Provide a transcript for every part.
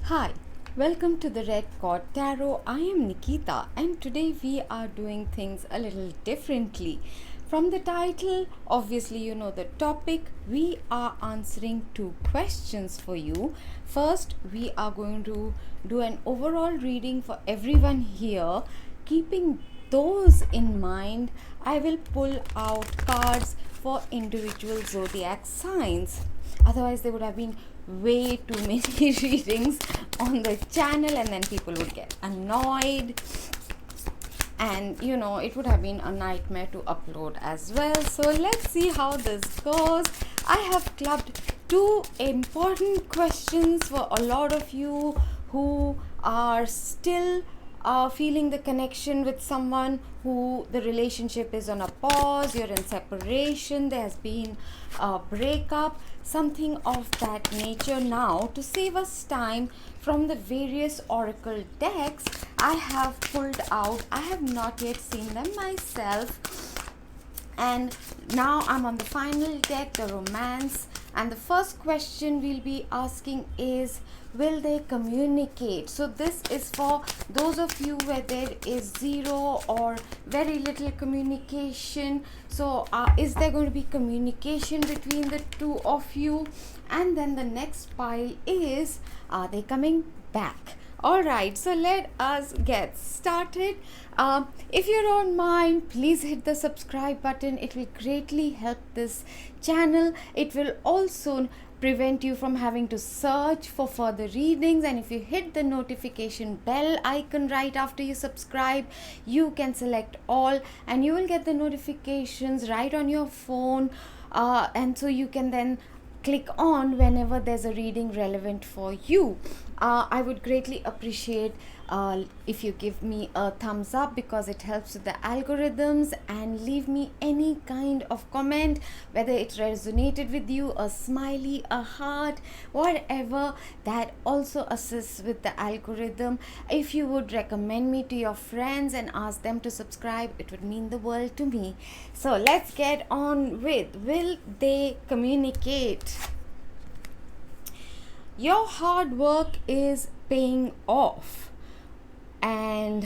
Hi, welcome to the Red Cord Tarot. I am Nikita and today we are doing things a little differently. From the title, obviously you know the topic. We are answering two questions for you. First, we are going to do an overall reading for everyone here. Keeping those in mind, I will pull out cards for individual zodiac signs. Otherwise, there would have been way too many readings on the channel and then people would get annoyed, and it would have been a nightmare to upload as well. So let's see how this goes. I have clubbed two important questions for a lot of you who are still feeling the connection with someone who the relationship is on a pause, you're in separation, there has been a breakup, something of that nature. Now, to save us time, from the various oracle decks I have pulled out, I have not yet seen them myself, and now I'm on the final deck, the romance. And the first question we'll be asking is, will they communicate? So this is for those of you where there is zero or very little communication. So is there going to be communication between the two of you? And then the next pile is, are they coming back? Alright, so let us get started. If you don't mind, please hit the subscribe button. It will greatly help this channel. It will also prevent you from having to search for further readings, and if you hit the notification bell icon right after you subscribe, you can select all and you will get the notifications right on your phone, and so you can then click on whenever there's a reading relevant for you. I would greatly appreciate if you give me a thumbs up, because it helps with the algorithms, and leave me any kind of comment, whether it resonated with you, a smiley, a heart, whatever, that also assists with the algorithm. If you would recommend me to your friends and ask them to subscribe, it would mean the world to me. So let's get on with, will they communicate? Your hard work is paying off, and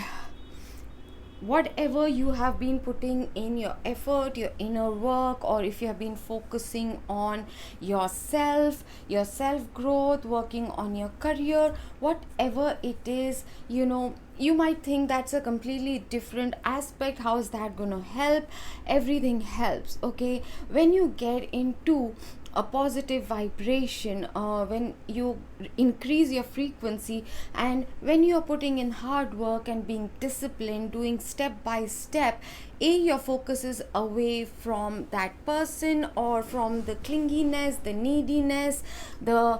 whatever you have been putting in, your effort, your inner work, or if you have been focusing on yourself, your self growth, working on your career, whatever it is, you might think that's a completely different aspect. How is that going to help? Everything helps, okay? When you get into a positive vibration, when you increase your frequency, and when you're putting in hard work and being disciplined, doing step by step, your focus is away from that person, or from the clinginess, the neediness, the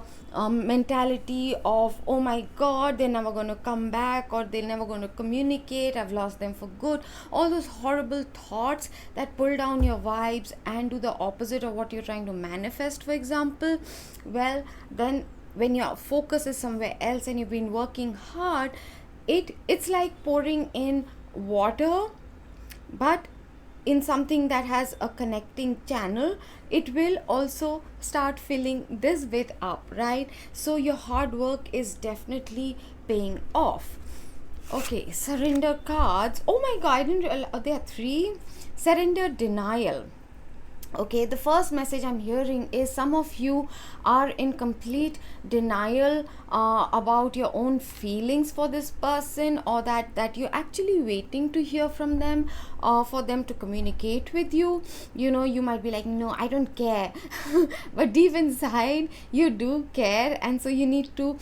mentality of, oh my god, they're never going to come back, or they're never going to communicate, I've lost them for good. All those horrible thoughts that pull down your vibes and do the opposite of what you're trying to manifest, for example. Well, then when your focus is somewhere else and you've been working hard, it's like pouring in water, but in something that has a connecting channel. It will also start filling this bit up, right? So your hard work is definitely paying off. Okay, surrender cards. Oh my god, I didn't realize there are three. Surrender, denial. Okay, the first message I'm hearing is some of you are in complete denial about your own feelings for this person, or that you're actually waiting to hear from them, for them to communicate with you. You might be like, no, I don't care. But deep inside, you do care, and so you need to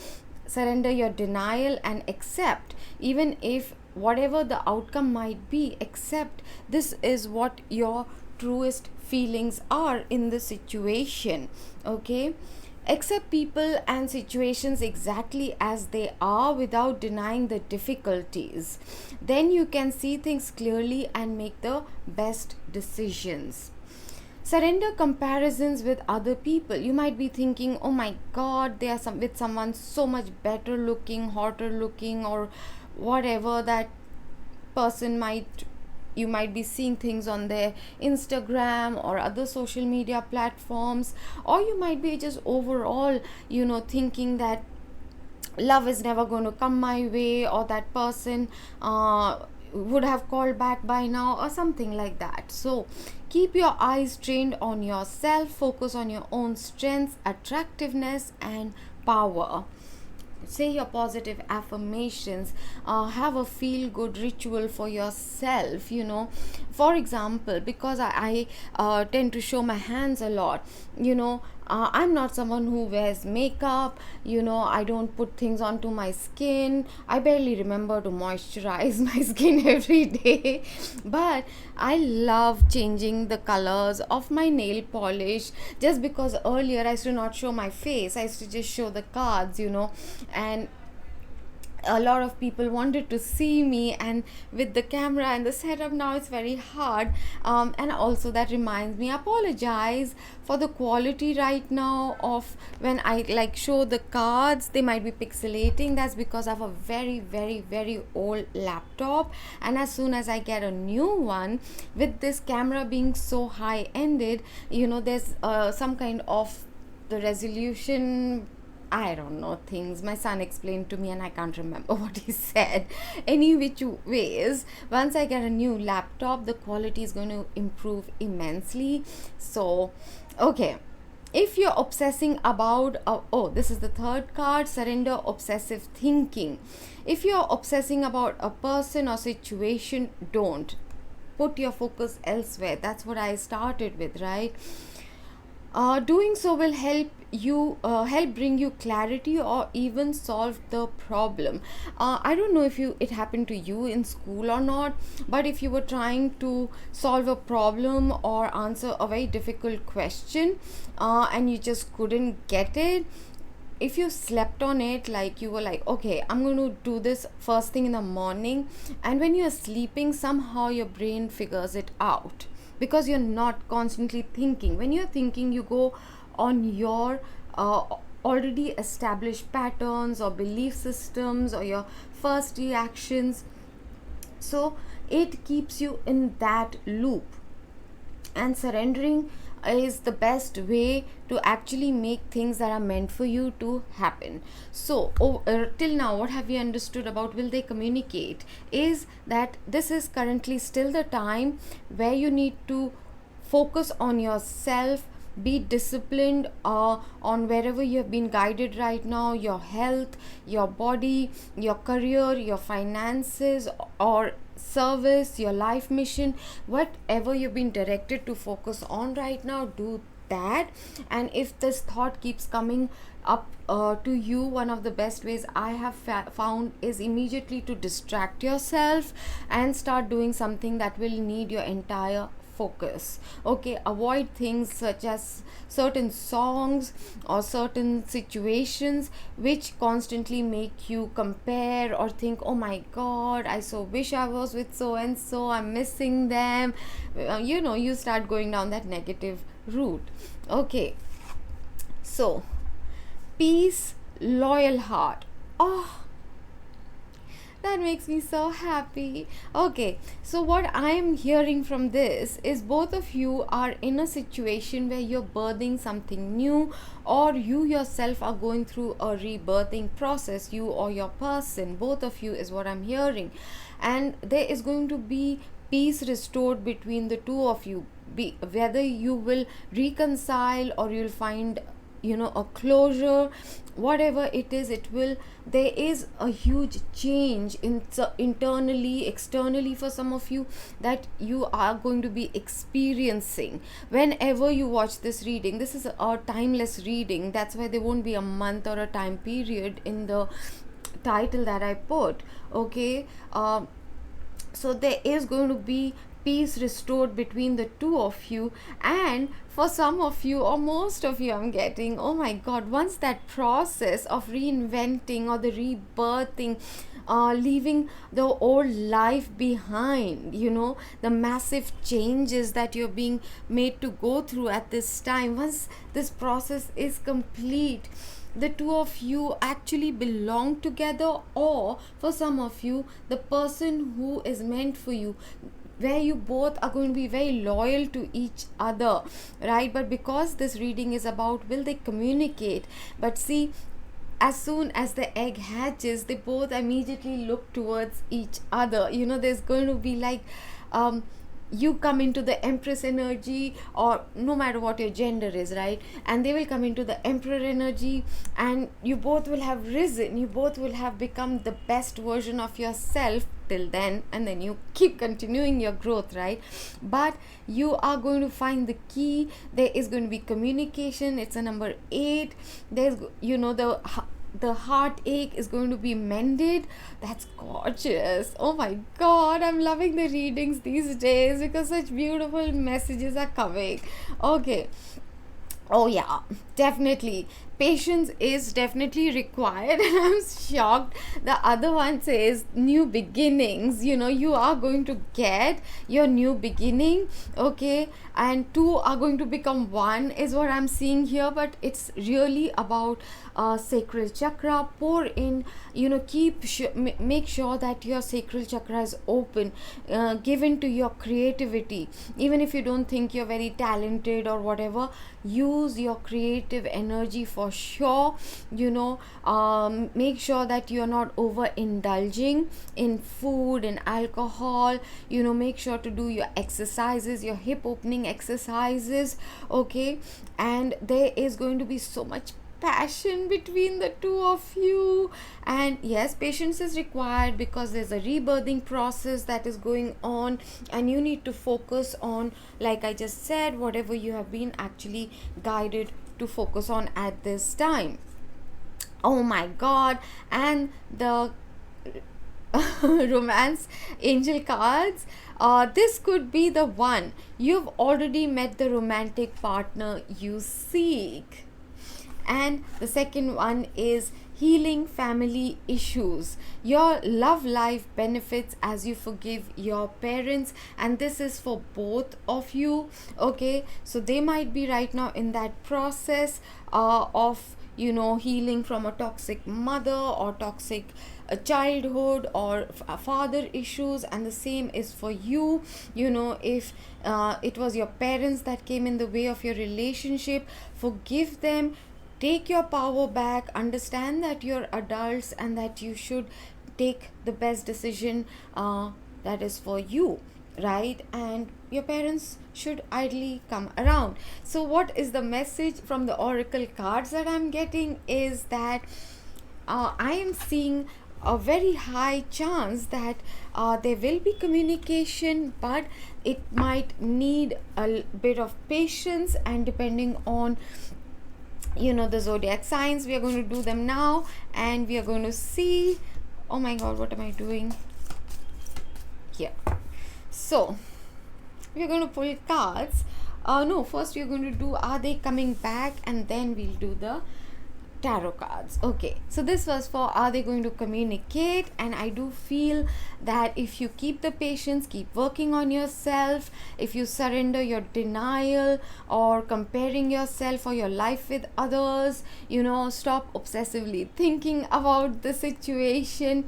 surrender your denial and accept, even if whatever the outcome might be, accept this is what your truest feelings are in the situation. Okay, accept people and situations exactly as they are without denying the difficulties. Then you can see things clearly and make the best decisions. Surrender comparisons with other people. You might be thinking, oh my god, they are with someone so much better looking, hotter looking, or whatever that person might, you might be seeing things on their Instagram or other social media platforms, or you might be just overall thinking that love is never going to come my way, or that person would have called back by now, or something like that. So keep your eyes trained on yourself, focus on your own strengths, attractiveness and power. Say your positive affirmations, have a feel good ritual for yourself, for example, because I tend to show my hands a lot, I'm not someone who wears makeup, I don't put things onto my skin, I barely remember to moisturize my skin every day, but I love changing the colors of my nail polish, just because earlier I used to not show my face, I used to just show the cards, and a lot of people wanted to see me, and with the camera and the setup now it's very hard. And also that reminds me, I apologize for the quality right now of when I like show the cards, they might be pixelating. That's because I have a very very very old laptop, and as soon as I get a new one, with this camera being so high ended, there's some kind of the resolution, I don't know things. My son explained to me and I can't remember what he said. Any which ways, once I get a new laptop, the quality is going to improve immensely. So, okay. If you're obsessing about, this is the third card, surrender obsessive thinking. If you're obsessing about a person or situation, don't. Put your focus elsewhere. That's what I started with, right? Doing so will help bring you clarity or even solve the problem. I don't know if it happened to you in school or not, but if you were trying to solve a problem or answer a very difficult question, and you just couldn't get it, if you slept on it, like you were like, okay, I'm going to do this first thing in the morning, and when you're sleeping, somehow your brain figures it out, because you're not constantly thinking. When you're thinking, you go on your already established patterns or belief systems or your first reactions, so it keeps you in that loop. And surrendering is the best way to actually make things that are meant for you to happen. So till now, what have you understood about will they communicate is that this is currently still the time where you need to focus on yourself, be disciplined on wherever you have been guided right now, your health, your body, your career, your finances, or service, your life mission, whatever you've been directed to focus on right now, do that. And if this thought keeps coming up to you, one of the best ways I have found is immediately to distract yourself and start doing something that will need your entire focus. Okay, avoid things such as certain songs or certain situations which constantly make you compare or think, oh my god, I so wish I was with so and so, I'm missing them. You start going down that negative route. Okay, so peace, loyal heart. Oh, that makes me so happy. Okay, so what I am hearing from this is both of you are in a situation where you're birthing something new, or you yourself are going through a rebirthing process, you or your person, both of you is what I'm hearing. And there is going to be peace restored between the two of you, whether you will reconcile or you'll find a closure, whatever it is, there is a huge change internally, externally, for some of you, that you are going to be experiencing whenever you watch this reading. This is a timeless reading, that's why there won't be a month or a time period in the title that I put. Okay, so there is going to be peace restored between the two of you. And for some of you, or most of you, I'm getting, oh my god, once that process of reinventing or the rebirthing, leaving the old life behind, the massive changes that you're being made to go through at this time, once this process is complete, the two of you actually belong together. Or for some of you, the person who is meant for you, where you both are going to be very loyal to each other, right? But because this reading is about will they communicate, but see, as soon as the egg hatches, they both immediately look towards each other. There's going to be like you come into the empress energy, or no matter what your gender is, right? And they will come into the emperor energy, and you both will have risen, you both will have become the best version of yourself till then, and then you keep continuing your growth, right? But you are going to find the key. There is going to be communication. It's a number 8. There's the heartache is going to be mended. That's gorgeous. Oh my god, I'm loving the readings these days because such beautiful messages are coming. Okay. Oh yeah, definitely. Patience is definitely required, and I'm shocked. The other one says new beginnings. You are going to get your new beginning, okay, and two are going to become one, is what I'm seeing here. But it's really about sacral chakra. Pour in, make sure that your sacral chakra is open, given to your creativity. Even if you don't think you're very talented or whatever, use your creative energy for sure. Make sure that you're not overindulging in food and alcohol. Make sure to do your exercises, your hip opening exercises, okay? And there is going to be so much passion between the two of you. And yes, patience is required because there's a rebirthing process that is going on, and you need to focus on, like I just said, whatever you have been actually guided to focus on at this time. Oh my god. And the romance angel cards, this could be the one. You've already met the romantic partner you seek. And the second one is healing family issues. Your love life benefits as you forgive your parents, and this is for both of you, okay? So they might be right now in that process of healing from a toxic mother or toxic childhood or father issues, and the same is for you. If it was your parents that came in the way of your relationship, forgive them. Take your power back. Understand that you're adults and that you should take the best decision that is for you, right? And your parents should ideally come around. So what is the message from the oracle cards that I'm getting is that I am seeing a very high chance that there will be communication, but it might need a bit of patience, and depending on the zodiac signs, we are going to do them now, and we are going to see. Oh my god, what am I doing here? So we are going to pull cards. No, first we are going to do are they coming back, and then we'll do the tarot cards. Okay, so this was for are they going to communicate, and I do feel that if you keep the patience, keep working on yourself, if you surrender your denial or comparing yourself or your life with others, stop obsessively thinking about the situation.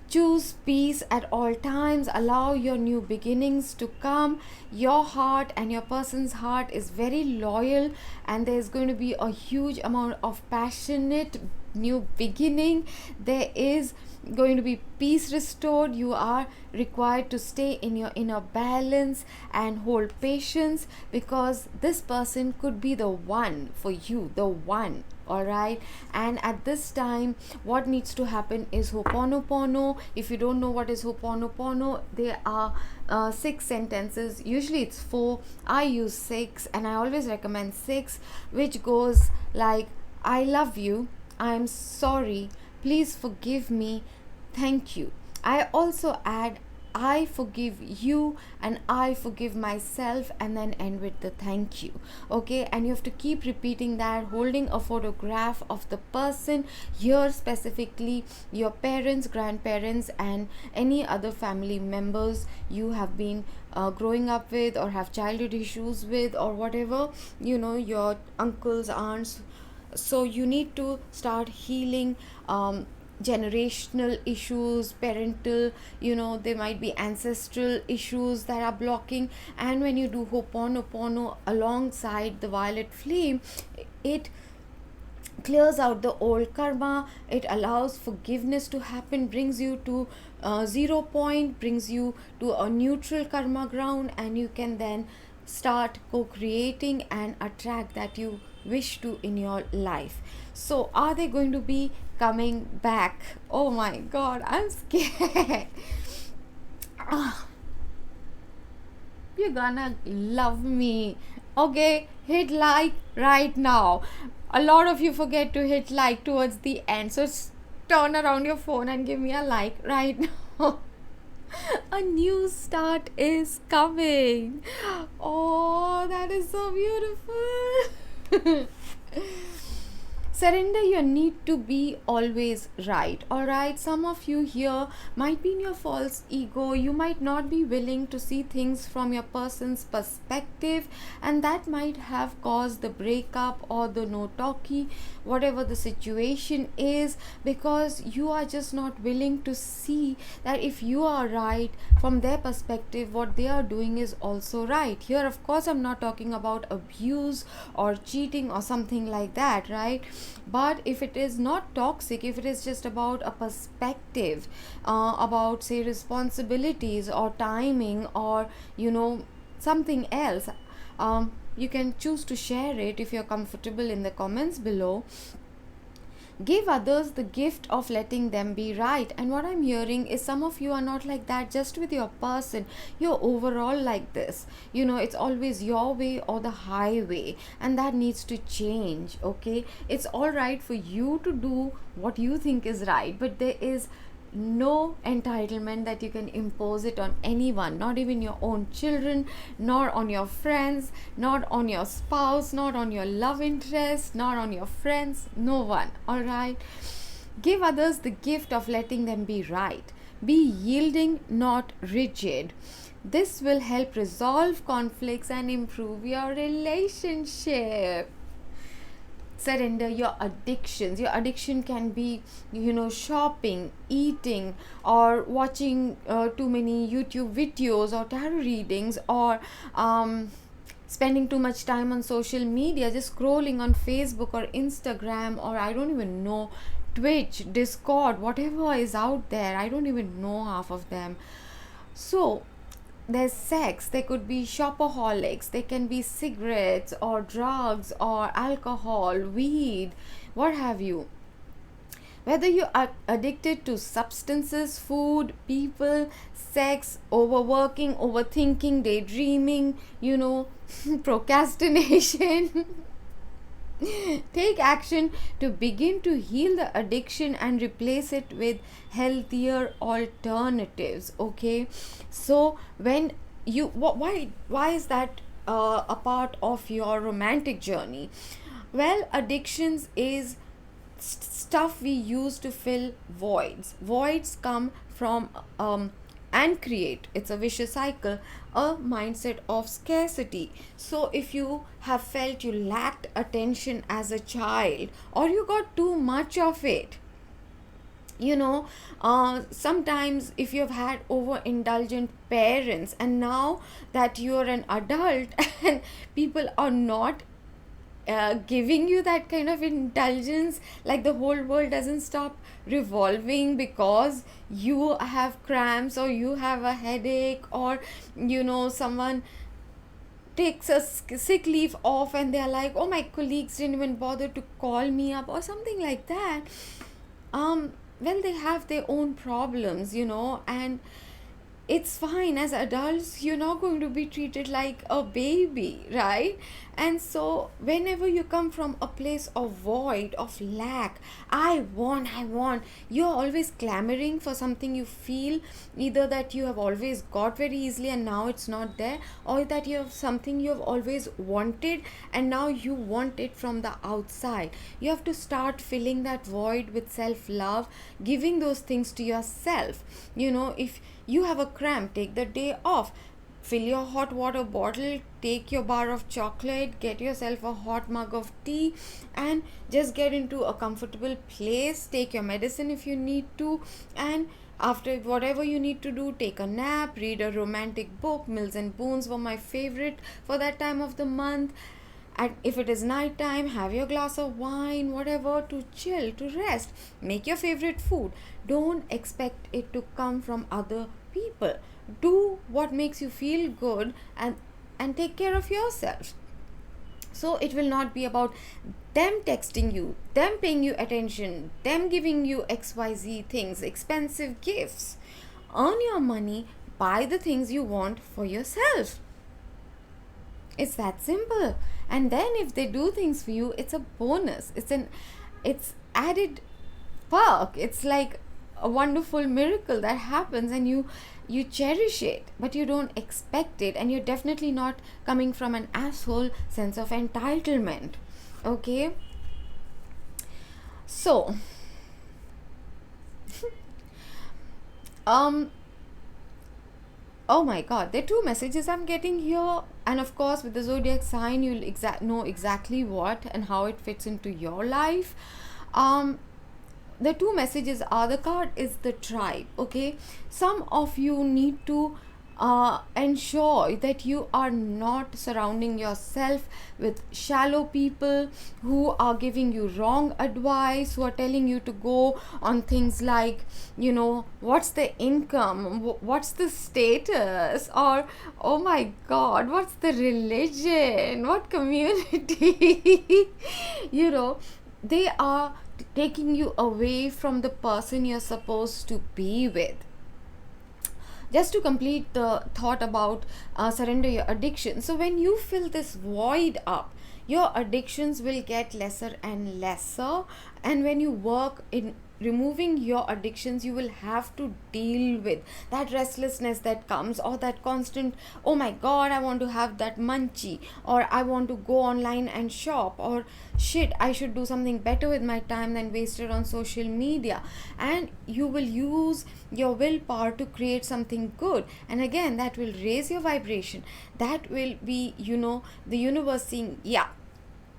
Choose peace at all times. Allow your new beginnings to come. Your heart and your person's heart is very loyal, and there's going to be a huge amount of passionate new beginning. There is going to be peace restored. You are required to stay in your inner balance and hold patience, because this person could be the one for you, the one. All right, and at this time what needs to happen is Ho'oponopono. If you don't know what is Ho'oponopono, there are 6 sentences. Usually it's 4. I use 6, and I always recommend 6, which goes like, I love you, I'm sorry, please forgive me, thank you. I also add I forgive you and I forgive myself, and then end with the thank you. Okay, and you have to keep repeating that, holding a photograph of the person here, specifically your parents, grandparents, and any other family members you have been growing up with or have childhood issues with, or whatever, your uncles, aunts. So you need to start healing generational issues, parental, there might be ancestral issues that are blocking. And when you do Ho'oponopono alongside the violet flame, it clears out the old karma. It allows forgiveness to happen, brings you to 0 point, brings you to a neutral karma ground, and you can then start co-creating and attract that you wish to in your life. So are they going to be coming back? Oh my god, I'm scared. You're gonna love me. Okay, hit like right now. A lot of you forget to hit like towards the end, so turn around your phone and give me a like right now. A new start is coming. Oh, that is so beautiful. Surrender your need to be always right. Alright, some of you here might be in your false ego. You might not be willing to see things from your person's perspective, and that might have caused the breakup or the no talkie, whatever the situation is, because you are just not willing to see that if you are right from their perspective, what they are doing is also right. Here, of course, I'm not talking about abuse or cheating or something like that, right? But if it is not toxic, if it is just about a perspective, about say responsibilities or timing or something else, you can choose to share it if you're comfortable in the comments below. Give others the gift of letting them be right. And what I'm hearing is some of you are not like that just with your person. You're overall like this. It's always your way or the highway, and that needs to change. Okay, it's all right for you to do what you think is right, but there is no entitlement that you can impose it on anyone, not even your own children, nor on your friends, not on your spouse, not on your love interest, not on your friends, no one. All right, give others the gift of letting them be right. Be yielding, not rigid. This will help resolve conflicts and improve your relationship. Surrender your addictions. Your addiction can be shopping, eating, or watching too many YouTube videos or tarot readings, or spending too much time on social media, just scrolling on Facebook or Instagram, or I don't even know, Twitch, Discord, whatever is out there. I don't even know half of them. So there's sex, there could be shopaholics, there can be cigarettes or drugs or alcohol, weed, what have you. Whether you are addicted to substances, food, people, sex, overworking, overthinking, daydreaming, procrastination. Take action to begin to heal the addiction and replace it with healthier alternatives. Okay, so when you why is that a part of your romantic journey? Well, addictions is stuff we use to fill voids come from and create, it's a vicious cycle, a mindset of scarcity. So if you have felt you lacked attention as a child, or you got too much of it, sometimes if you've had overindulgent parents, and now that you're an adult and people are not giving you that kind of indulgence, like the whole world doesn't stop revolving because you have cramps or you have a headache, or someone takes a sick leave off and they're like, oh, my colleagues didn't even bother to call me up or something like that. Well, they have their own problems, and it's fine. As adults, you're not going to be treated like a baby, right? And so whenever you come from a place of void, of lack, I want, you're always clamoring for something you feel either that you have always got very easily and now it's not there, or that you have something you have always wanted and now you want it from the outside. You have to start filling that void with self-love, giving those things to yourself. If you have a cramp, take the day off. Fill your hot water bottle, take your bar of chocolate, get yourself a hot mug of tea, and just get into a comfortable place. Take your medicine if you need to, and after whatever you need to do, take a nap, read a romantic book. Mills and Boons were my favorite for that time of the month. And if it is night time, have your glass of wine, whatever, to chill, to rest. Make your favorite food. Don't expect it to come from other people. Do what makes you feel good, and take care of yourself. So it will not be about them texting you, them paying you attention, them giving you XYZ things, expensive gifts. Earn your money, buy the things you want for yourself. It's that simple. And then if they do things for you, it's a bonus. It's added perk. It's like a wonderful miracle that happens, and you cherish it, but you don't expect it, and you're definitely not coming from an asshole sense of entitlement. Okay? So oh my god, there are two messages I'm getting here, and of course with the zodiac sign you'll know exactly what and how it fits into your life. The two messages are, the card is the tribe. Okay, some of you need to ensure that you are not surrounding yourself with shallow people who are giving you wrong advice, who are telling you to go on things like, what's the income, what's the status, or oh my god, what's the religion, what community. They are taking you away from the person you're supposed to be with. Just to complete the thought about surrender your addiction. So when you fill this void up, your addictions will get lesser and lesser, and when you work in removing your addictions, you will have to deal with that restlessness that comes, or that constant, oh my god, I want to have that munchie, or I want to go online and shop, or shit, I should do something better with my time than waste it on social media. And you will use your willpower to create something good, and again that will raise your vibration. That will be, the universe saying, yeah,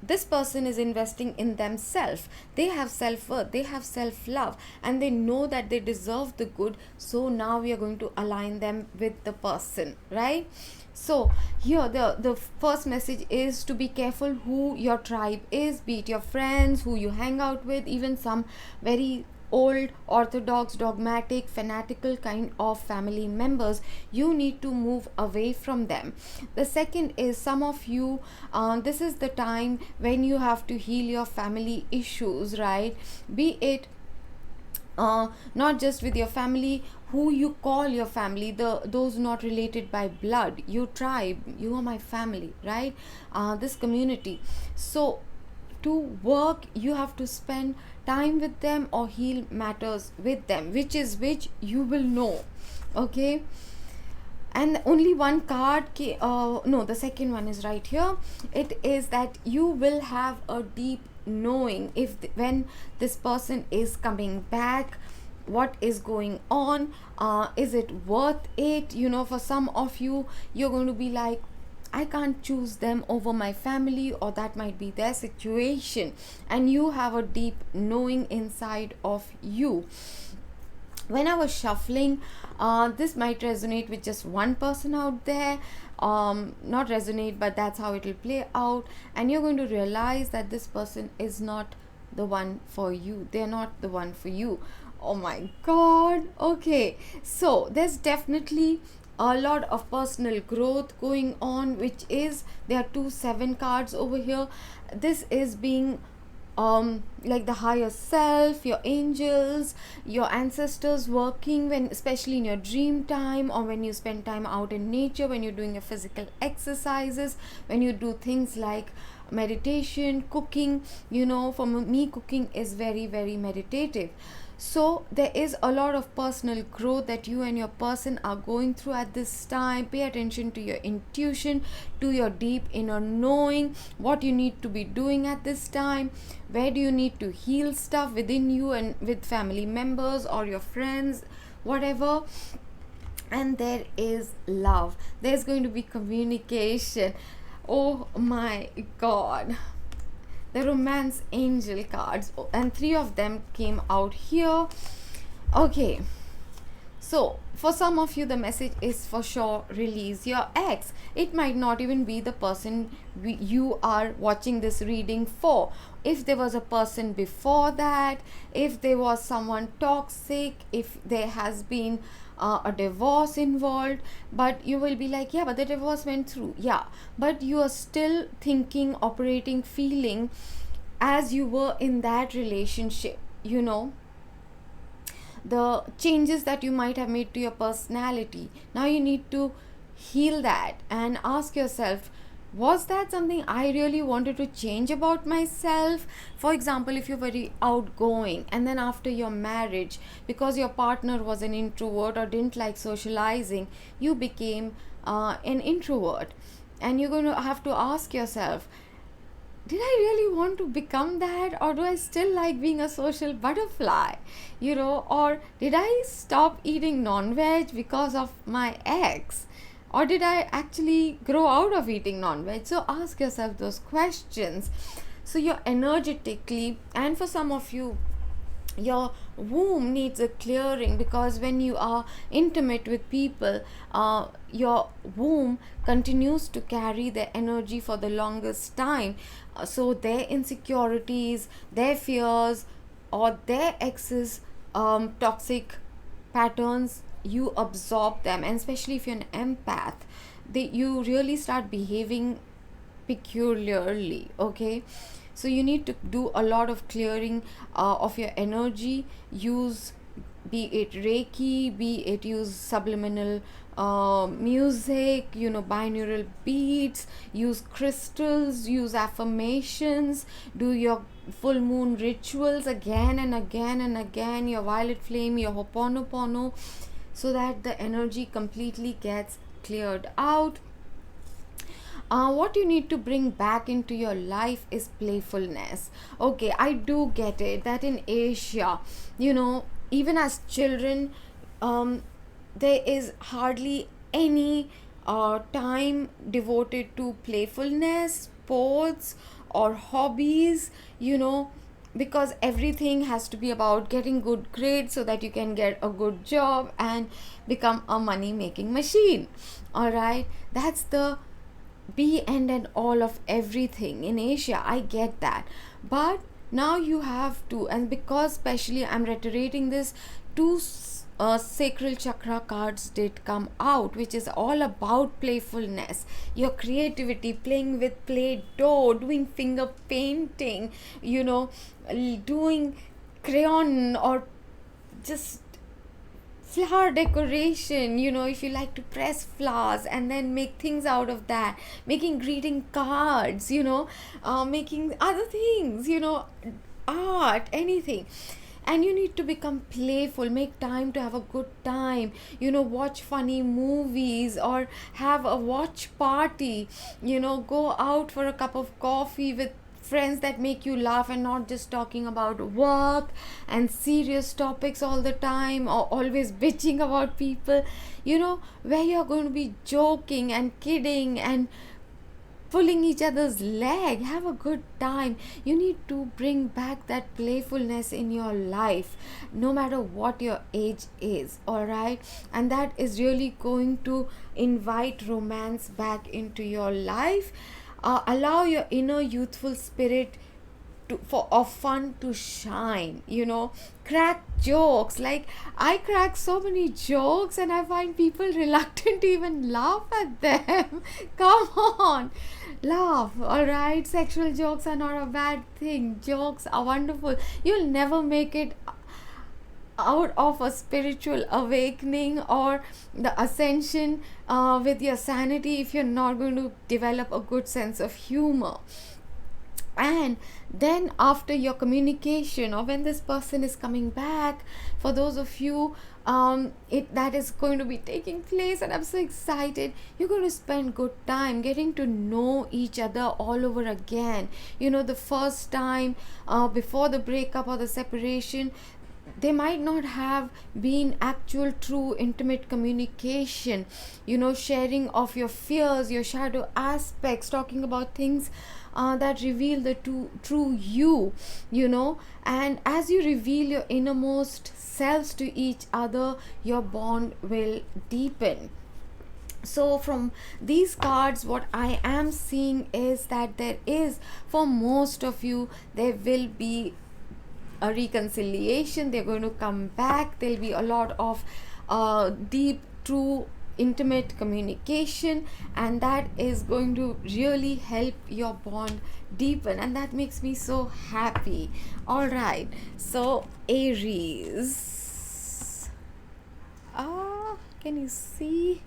this person is investing in themselves. They have self-worth, they have self-love, and they know that they deserve the good. So now we are going to align them with the person, right? So here the first message is to be careful who your tribe is, be it your friends, who you hang out with, even some very old, orthodox, dogmatic, fanatical kind of family members. You need to move away from them. The second is, some of you, this is the time when you have to heal your family issues, right? Be it not just with your family, who you call your family, those not related by blood, your tribe, you are my family, right? This community. So to work, you have to spend time with them or heal matters with them. Which is which, you will know. Okay, and only one card no, the second one is right here. It is that you will have a deep knowing when this person is coming back, what is going on, is it worth it. For some of you, you're going to be like, I can't choose them over my family, or that might be their situation, and you have a deep knowing inside of you. When I was shuffling, this might resonate with just one person out there, not resonate, but that's how it will play out, and you're going to realize that this person is not the one for you. They're not the one for you. Oh my god. Okay, so there's definitely a lot of personal growth going on, which is, there are 2 7 cards over here. This is being like the higher self, your angels, your ancestors working, when especially in your dream time, or when you spend time out in nature, when you're doing your physical exercises, when you do things like meditation, cooking. For me, cooking is very, very meditative. So there is a lot of personal growth that you and your person are going through at this time. Pay attention to your intuition, to your deep inner knowing, what you need to be doing at this time, where do you need to heal stuff within you and with family members or your friends, whatever. And there is love, there's going to be communication. Oh my god, the romance angel cards, and 3 of them came out here. Okay, So for some of you, the message is for sure, release your ex. It might not even be the person you are watching this reading for. If there was a person before that, if there was someone toxic, if there has been a divorce involved, but you will be like, yeah, but the divorce went through. Yeah, but you are still thinking, operating, feeling as you were in that relationship, the changes that you might have made to your personality. Now you need to heal that and ask yourself, was that something I really wanted to change about myself? For example, if you're very outgoing and then after your marriage, because your partner was an introvert or didn't like socializing, you became an introvert. And you're going to have to ask yourself, did I really want to become that, or do I still like being a social butterfly? Or did I stop eating non-veg because of my ex? Or did I actually grow out of eating non-veg? So ask yourself those questions. So you're energetically, and for some of you, your womb needs a clearing, because when you are intimate with people, your womb continues to carry their energy for the longest time. So their insecurities, their fears, or their exes toxic patterns, you absorb them. And especially if you're an empath, you really start behaving peculiarly. Okay, so you need to do a lot of clearing of your energy. Use, be it Reiki, be it use subliminal music, binaural beats, use crystals, use affirmations, do your full moon rituals again and again and again, your violet flame, your ho'oponopono, so that the energy completely gets cleared out. What you need to bring back into your life is playfulness. Okay, I do get it that in Asia, even as children, there is hardly any time devoted to playfulness, sports, or hobbies, because everything has to be about getting good grades so that you can get a good job and become a money making machine. All right, that's the be end and all of everything in Asia. I get that, but now you have to, and because especially I'm reiterating this, two sacral chakra cards did come out, which is all about playfulness, your creativity, playing with play-doh, doing finger painting, doing crayon, or just flower decoration. If you like to press flowers and then make things out of that, making greeting cards, making other things, art, anything. And you need to become playful, make time to have a good time, watch funny movies or have a watch party, go out for a cup of coffee with friends that make you laugh, and not just talking about work and serious topics all the time, or always bitching about people, where you're going to be joking and kidding and pulling each other's leg. Have a good time. You need to bring back that playfulness in your life, no matter what your age is. All right, and that is really going to invite romance back into your life. Allow your inner youthful spirit of fun to shine. Crack jokes. Like, I crack so many jokes and I find people reluctant to even laugh at them. Come on, laugh. All right, sexual jokes are not a bad thing. Jokes are wonderful. You'll never make it out of a spiritual awakening or the ascension with your sanity if you're not going to develop a good sense of humor. And then after your communication, or when this person is coming back, for those of you that is going to be taking place, and I'm so excited, you're going to spend good time getting to know each other all over again. The first time before the breakup or the separation, they might not have been actual true intimate communication, sharing of your fears, your shadow aspects, talking about things that reveal the true you. And as you reveal your innermost selves to each other, your bond will deepen. So from these cards, what I am seeing is that there is, for most of you, there will be a reconciliation. They're going to come back. There'll be a lot of deep, true, intimate communication, and that is going to really help your bond deepen, and that makes me so happy. All right, so Aries, can you see?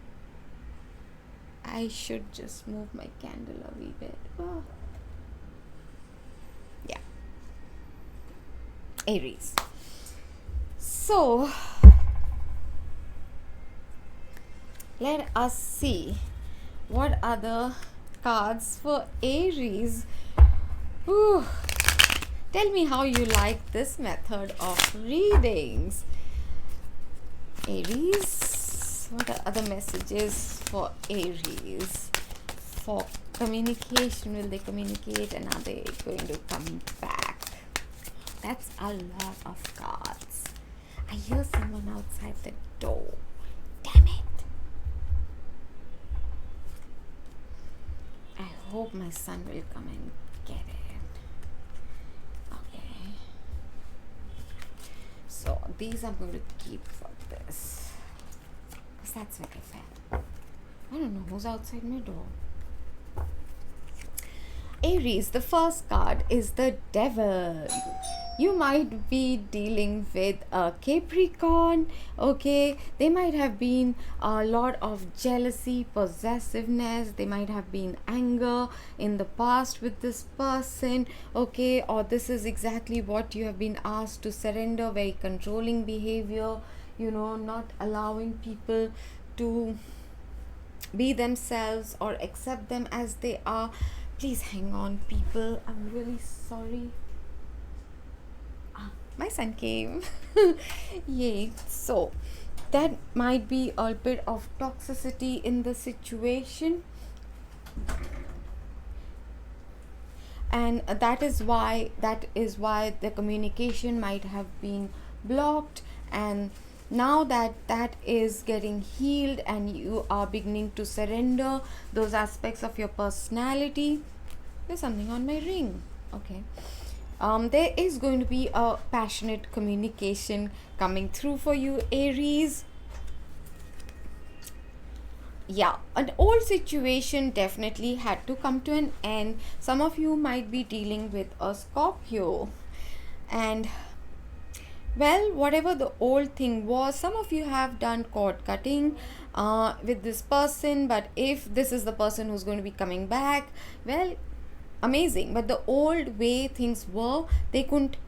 I should just move my candle a wee bit. Yeah, Aries. So let us see what are the cards for Aries. Ooh. Tell me how you like this method of readings. Aries, what are other messages for Aries? For communication, will they communicate, and are they going to come back? That's a lot of cards. I hear someone outside the door. Damn it. I hope my son will come and get it. Okay. So these I'm going to keep for this, because that's very fair. I don't know who's outside my door. Aries, the first card is the Devil. You might be dealing with a Capricorn, okay? They might have been a lot of jealousy, possessiveness. They might have been anger in the past with this person, okay? Or this is exactly what you have been asked to surrender, very controlling behavior, you know, not allowing people to be themselves or accept them as they are. Please hang on, people. I'm really sorry. My son came. Yay. So that might be a bit of toxicity in the situation, and that is why the communication might have been blocked. And now that that is getting healed and you are beginning to surrender those aspects of your personality. There's something on my ring. Okay. There is going to be a passionate communication coming through for you, Aries. Yeah, an old situation definitely had to come to an end. Some of you might be dealing with a Scorpio, and well, whatever the old thing was, some of you have done cord cutting with this person. But if this is the person who's going to be coming back, well, amazing. But the old way things were, they couldn't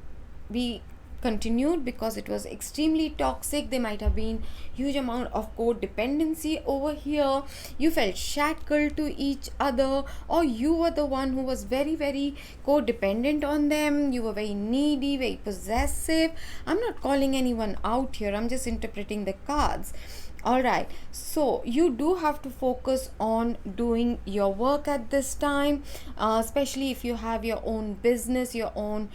be continued because it was extremely toxic. There might have been huge amount of codependency over here. You felt shackled to each other, or you were the one who was very, very codependent on them. You were very needy, very possessive. I'm not calling anyone out here, I'm just interpreting the cards. All right, so you do have to focus on doing your work at this time, especially if you have your own business, your own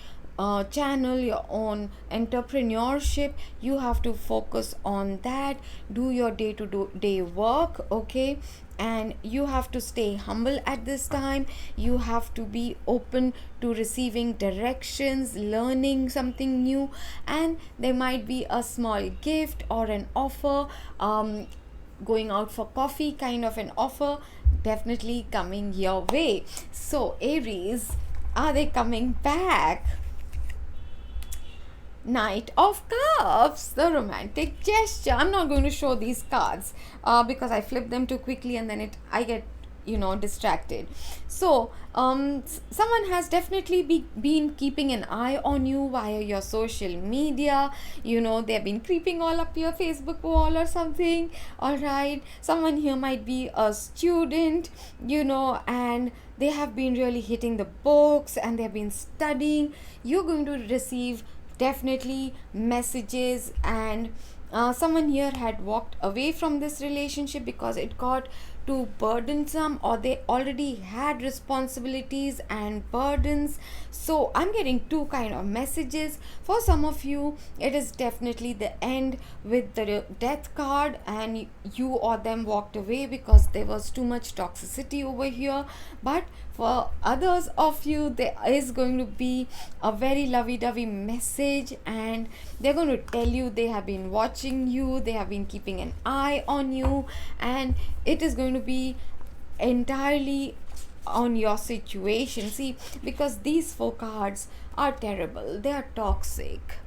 channel, your own entrepreneurship. You have to focus on that. Do your day-to-day work, okay? And you have to stay humble at this time. You have to be open to receiving directions, learning something new, and there might be a small gift or an offer, going out for coffee kind of an offer definitely coming your way. So Aries, are they coming back? Knight of Cups, the romantic gesture. I'm not going to show these cards because I flip them too quickly and then I get distracted. So someone has definitely been keeping an eye on you via your social media. They've been creeping all up your Facebook wall or something. All right, someone here might be a student, and they have been really hitting the books and they've been studying. You're going to receive definitely messages, and someone here had walked away from this relationship because it got too burdensome, or they already had responsibilities and burdens. So I'm getting two kind of messages. For some of you, it is definitely the end with the death card, and you or them walked away because there was too much toxicity over here. But for others of you, there is going to be a very lovey-dovey message, and they're going to tell you they have been watching you, they have been keeping an eye on you, and it is going to be entirely on your situation. See, because these four cards are terrible, they are toxic.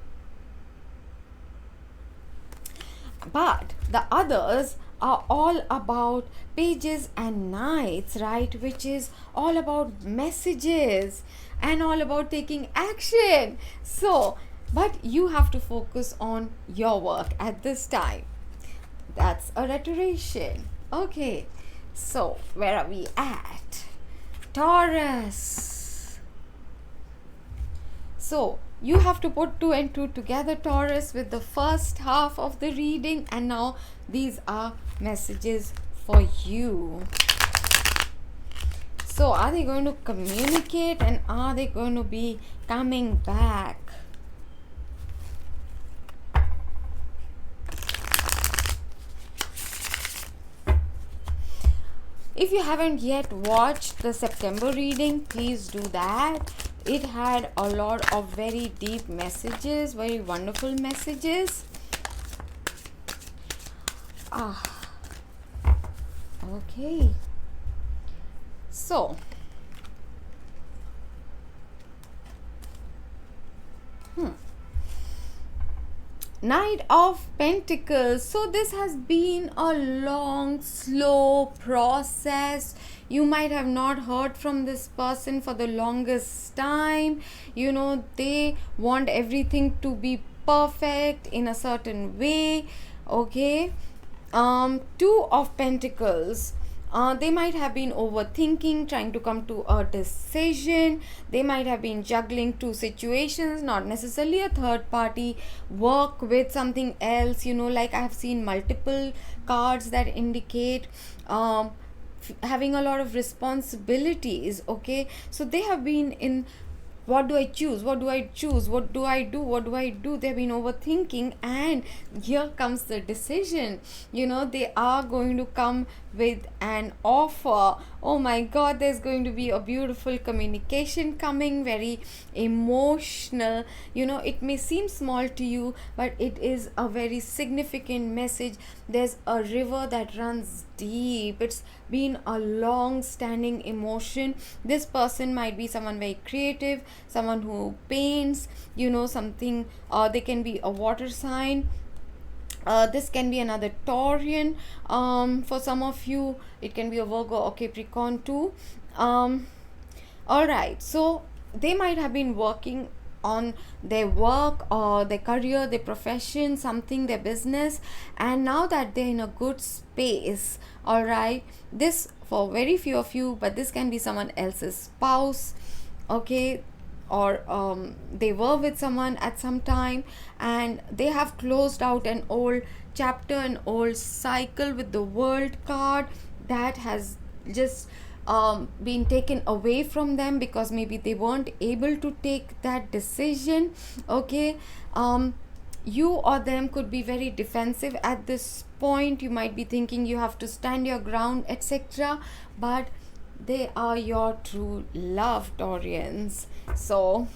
But the others are all about pages and knights, right? Which is all about messages and all about taking action. So, but you have to focus on your work at this time. That's a reiteration. Okay, so where are we at? Taurus. So you have to put 2 and 2 together, Taurus, with the first half of the reading, and now these are messages for you. So are they going to communicate, and are they going to be coming back? If you haven't yet watched the September reading, please do that. It had a lot of very deep messages, very wonderful messages. Okay. So, Knight of Pentacles. So this has been a long, slow process. You might have not heard from this person for the longest time. You know, they want everything to be perfect in a certain way. Okay. 2 of Pentacles. They might have been overthinking, trying to come to a decision. They might have been juggling 2 situations, not necessarily a third party, work with something else. You know, like I have seen multiple cards that indicate having a lot of responsibilities. Okay, so they have been in, what do I choose? What do I choose? What do I do? What do I do? They've been overthinking, and here comes the decision. You know, they are going to come with an offer. Oh my God, there's going to be a beautiful communication coming, very emotional. You know, it may seem small to you, but it is a very significant message. There's a river that runs deep. It's been a long standing emotion. This person might be someone very creative, someone who paints, you know, something, they can be a water sign. This can be another Taurian. For some of you, it can be a Virgo or Capricorn too. Alright, so they might have been working on their work or their career, their profession, something, their business, and now that they're in a good space, alright, this for very few of you, but this can be someone else's spouse, okay, or they were with someone at some time and they have closed out an old chapter, an old cycle with the World card that has just been taken away from them because maybe they weren't able to take that decision. Okay, you or them could be very defensive at this point. You might be thinking you have to stand your ground, etc., but they are your true love, Taurians. So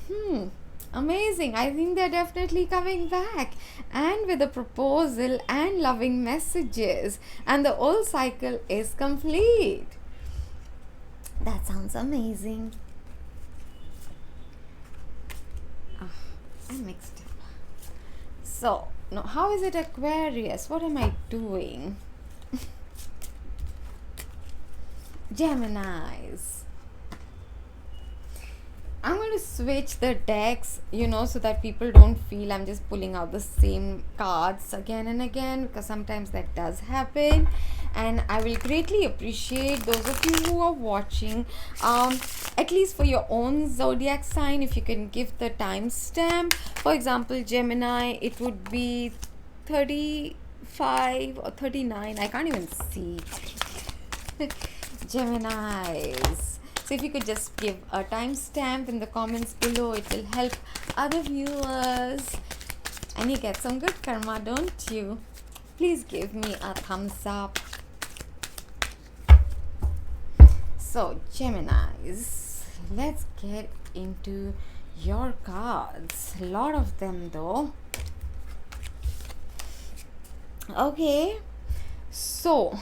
amazing. I think they're definitely coming back, and with a proposal and loving messages, and the old cycle is complete. That sounds amazing. I'm mixed up. So now, how is it Aquarius? What am I doing? Geminis. I'm going to switch the decks, you know, so that people don't feel I'm just pulling out the same cards again and again, because sometimes that does happen. And I will greatly appreciate those of you who are watching, at least for your own zodiac sign, if you can give the timestamp. For example, Gemini, it would be 35 or 39. I can't even see. Geminis. So if you could just give a timestamp in the comments below, it will help other viewers. And you get some good karma, don't you? Please give me a thumbs up. So Geminis, let's get into your cards. A lot of them though. Okay, so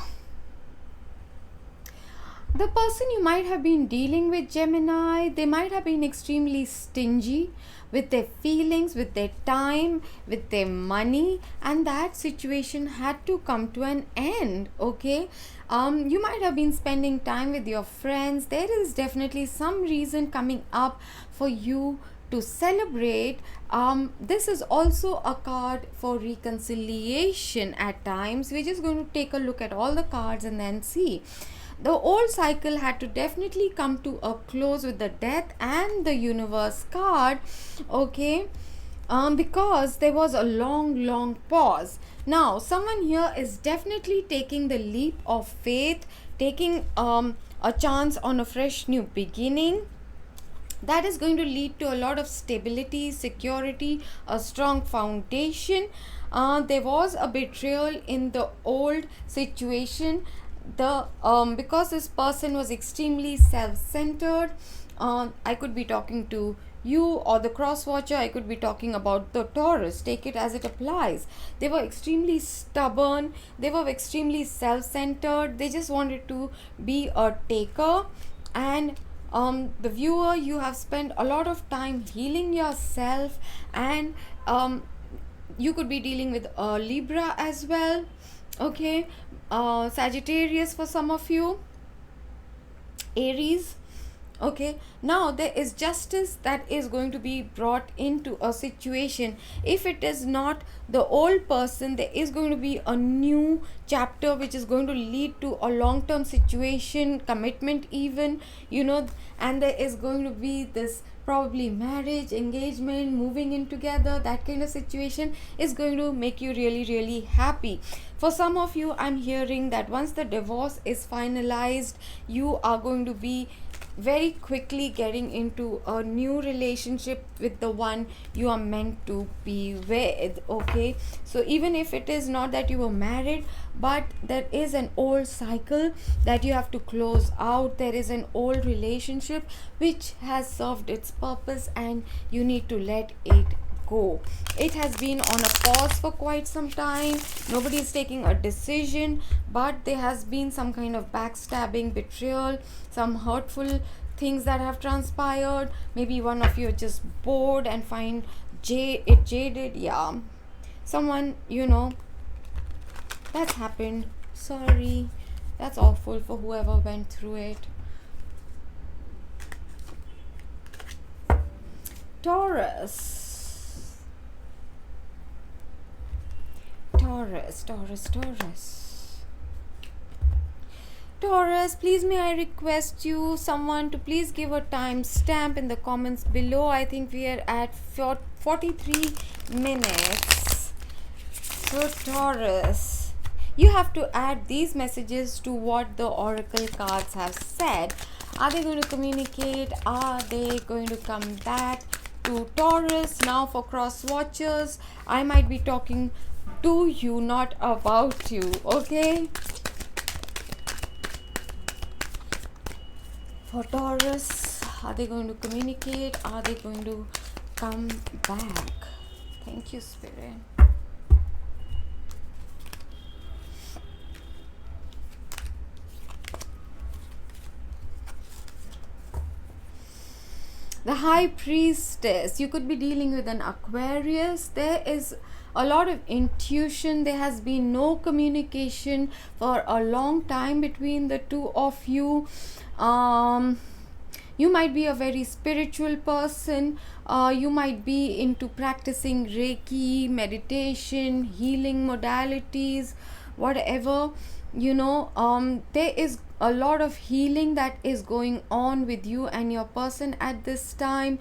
the person you might have been dealing with, Gemini, they might have been extremely stingy with their feelings, with their time, with their money, and that situation had to come to an end. Okay, you might have been spending time with your friends. There is definitely some reason coming up for you to celebrate. This is also a card for reconciliation at times. We're just going to take a look at all the cards and then see. The old cycle had to definitely come to a close with the death and the universe card. Okay, because there was a long pause. Now someone here is definitely taking the leap of faith, taking a chance on a fresh new beginning that is going to lead to a lot of stability, security, a strong foundation. There was a betrayal in the old situation. The because this person was extremely self-centered. I could be talking to you or the cross watcher. I could be talking about the Taurus. Take it as it applies. They were extremely stubborn. They were extremely self-centered. They just wanted to be a taker. And the viewer, you have spent a lot of time healing yourself, and you could be dealing with a Libra as well. Okay, Sagittarius for some of you, Aries. Okay, now there is justice that is going to be brought into a situation. If it is not the old person, there is going to be a new chapter which is going to lead to a long-term situation, commitment even, and there is going to be this probably marriage, engagement, moving in together. That kind of situation is going to make you really happy. For some of you, I'm hearing that once the divorce is finalized, you are going to be very quickly getting into a new relationship with the one you are meant to be with. Okay, so even if it is not that you were married, but there is an old cycle that you have to close out. There is an old relationship which has served its purpose and you need to let it go. It has been on a pause for quite some time. Nobody is taking a decision, but there has been some kind of backstabbing, betrayal, some hurtful things that have transpired. Maybe one of you are just bored and find it jaded. Yeah, someone, that's happened. Sorry, that's awful for whoever went through it. Taurus, please may I request you, someone, to please give a timestamp in the comments below. I think we are at 43 minutes. So Taurus, you have to add these messages to what the oracle cards have said. Are they going to communicate? Are they going to come back to Taurus? Now for cross watchers, I might be talking to you, not about you. Okay, for Taurus, are they going to communicate? Are they going to come back? Thank you, Spirit. The High Priestess, you could be dealing with an Aquarius. There is a lot of intuition. There has been no communication for a long time between the two of you. You might be a very spiritual person. You might be into practicing Reiki, meditation, healing modalities, whatever. There is a lot of healing that is going on with you and your person at this time.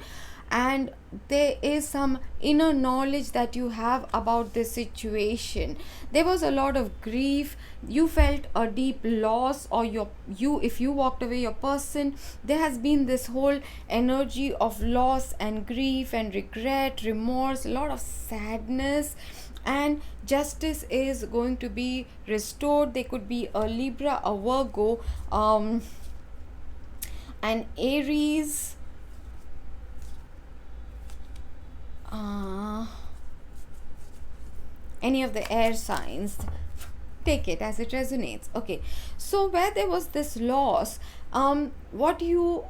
and there is some inner knowledge that you have about this situation. There was a lot of grief, you felt a deep loss, or if you walked away your person, there has been this whole energy of loss and grief and regret, remorse, a lot of sadness, and justice is going to be restored. There could be a Libra, a Virgo, an Aries, any of the air signs. Take it as it resonates. Okay, so where there was this loss, what you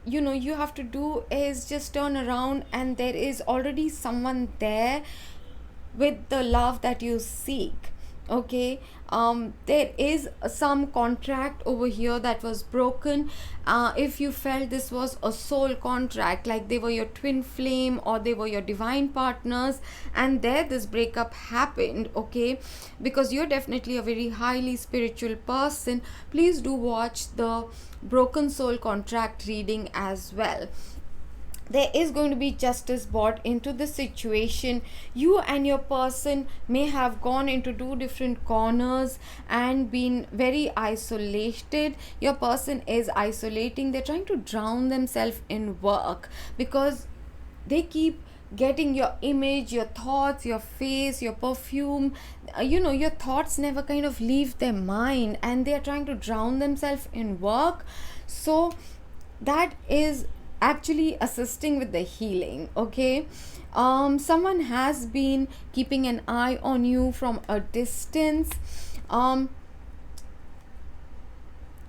you have to do is just turn around, and there is already someone there with the love that you seek. Okay, there is some contract over here that was broken. If you felt this was a soul contract, like they were your twin flame or they were your divine partners, and there this breakup happened, okay, because you're definitely a very highly spiritual person, please do watch the broken soul contract reading as well. There is going to be justice brought into the situation. You and your person may have gone into two different corners and been very isolated. Your person is isolating, they're trying to drown themselves in work because they keep getting your image, your thoughts, your face, your perfume. Your thoughts never kind of leave their mind, and they are trying to drown themselves in work. So that is actually assisting with the healing. Okay, someone has been keeping an eye on you from a distance.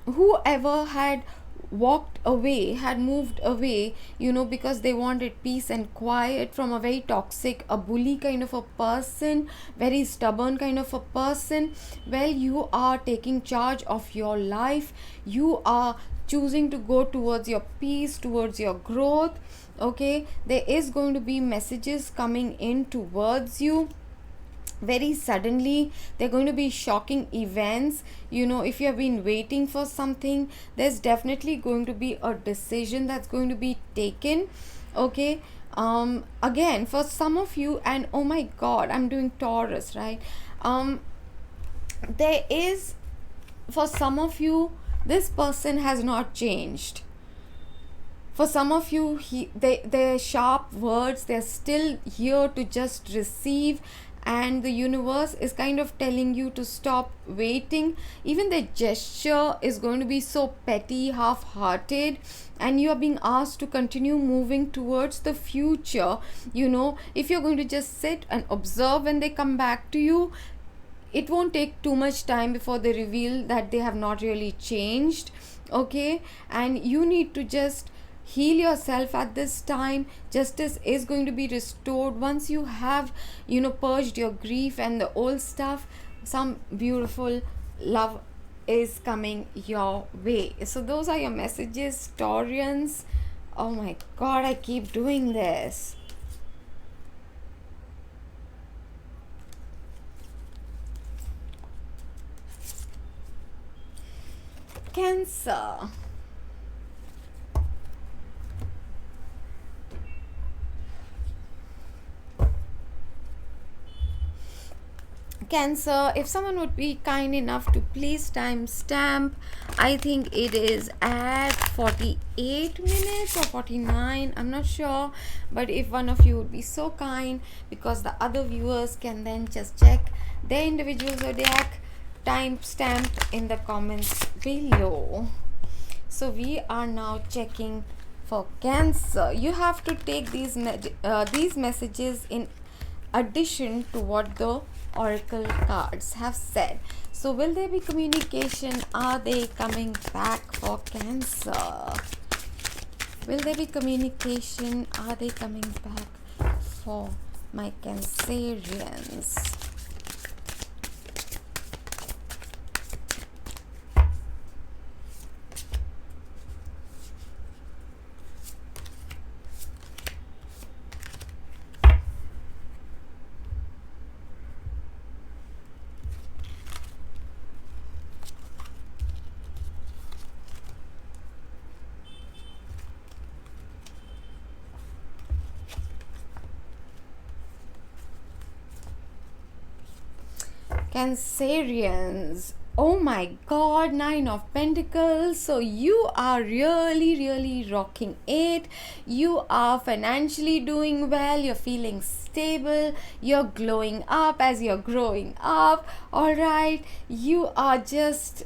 Whoever had walked away, had moved away, because they wanted peace and quiet from a very toxic, a bully kind of a person, very stubborn kind of a person. Well, you are taking charge of your life. You are choosing to go towards your peace, towards your growth. Okay, there is going to be messages coming in towards you very suddenly. They're going to be shocking events. If you have been waiting for something, there's definitely going to be a decision that's going to be taken. Okay, again, for some of you, and oh my god, I'm doing Taurus, right? There is, for some of you, this person has not changed. For some of you, their sharp words, they're still here to just receive, and the universe is kind of telling you to stop waiting. Even the gesture is going to be so petty, half-hearted, and you are being asked to continue moving towards the future. If you're going to just sit and observe when they come back to you, it won't take too much time before they reveal that they have not really changed. Okay, and you need to just heal yourself at this time. Justice is going to be restored once you have purged your grief and the old stuff. Some beautiful love is coming your way. So those are your messages, Taurians. Oh my god, I keep doing this. Cancer. Cancer, if someone would be kind enough to please timestamp, I think it is at 48 minutes or 49, I'm not sure, but if one of you would be so kind, because the other viewers can then just check their individual zodiac timestamped in the comments below. So we are now checking for Cancer. You have to take these messages in addition to what the oracle cards have said. So will there be communication? Are they coming back for Cancer? Will there be communication? Are they coming back for my Cancerians? Cancerians. Oh my god, Nine of Pentacles. So you are really rocking it. You are financially doing well. You're feeling stable. You're glowing up as you're growing up. Alright. You are just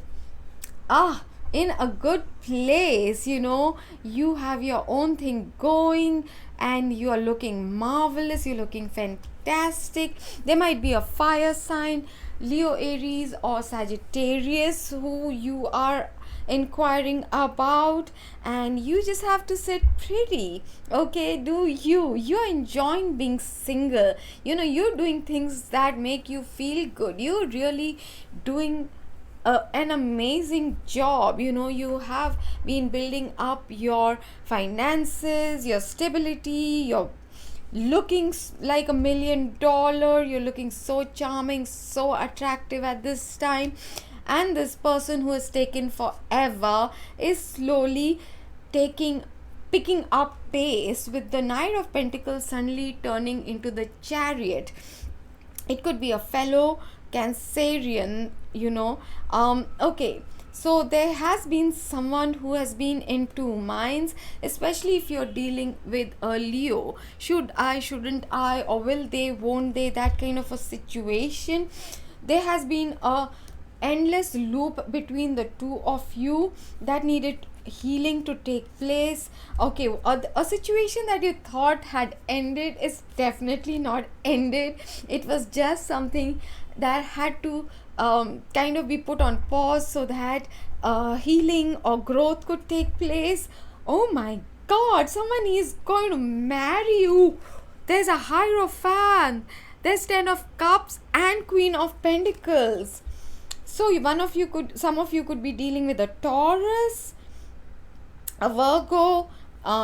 in a good place, you have your own thing going and you are looking marvelous, you're looking fantastic. There might be a fire sign, Leo, Aries or Sagittarius, who you are inquiring about, and you just have to sit pretty. Okay, you're enjoying being single, you're doing things that make you feel good. You're really doing an amazing job. You have been building up your finances, your stability, you're looking like $1 million. You're looking so charming, so attractive at this time, and this person who has taken forever is slowly picking up pace with the Knight of Pentacles suddenly turning into the Chariot. It could be a fellow Cancerian, okay. So there has been someone who has been in two minds, especially if you're dealing with a Leo. Should I, shouldn't I, or will they, won't they, that kind of a situation. There has been a endless loop between the two of you that needed healing to take place. Okay, a situation that you thought had ended is definitely not ended. It was just something that had to kind of be put on pause so that healing or growth could take place. Oh my god, someone is going to marry you. There's a Hierophant, there's 10 of Cups and Queen of Pentacles. So some of you could be dealing with a Taurus, a Virgo,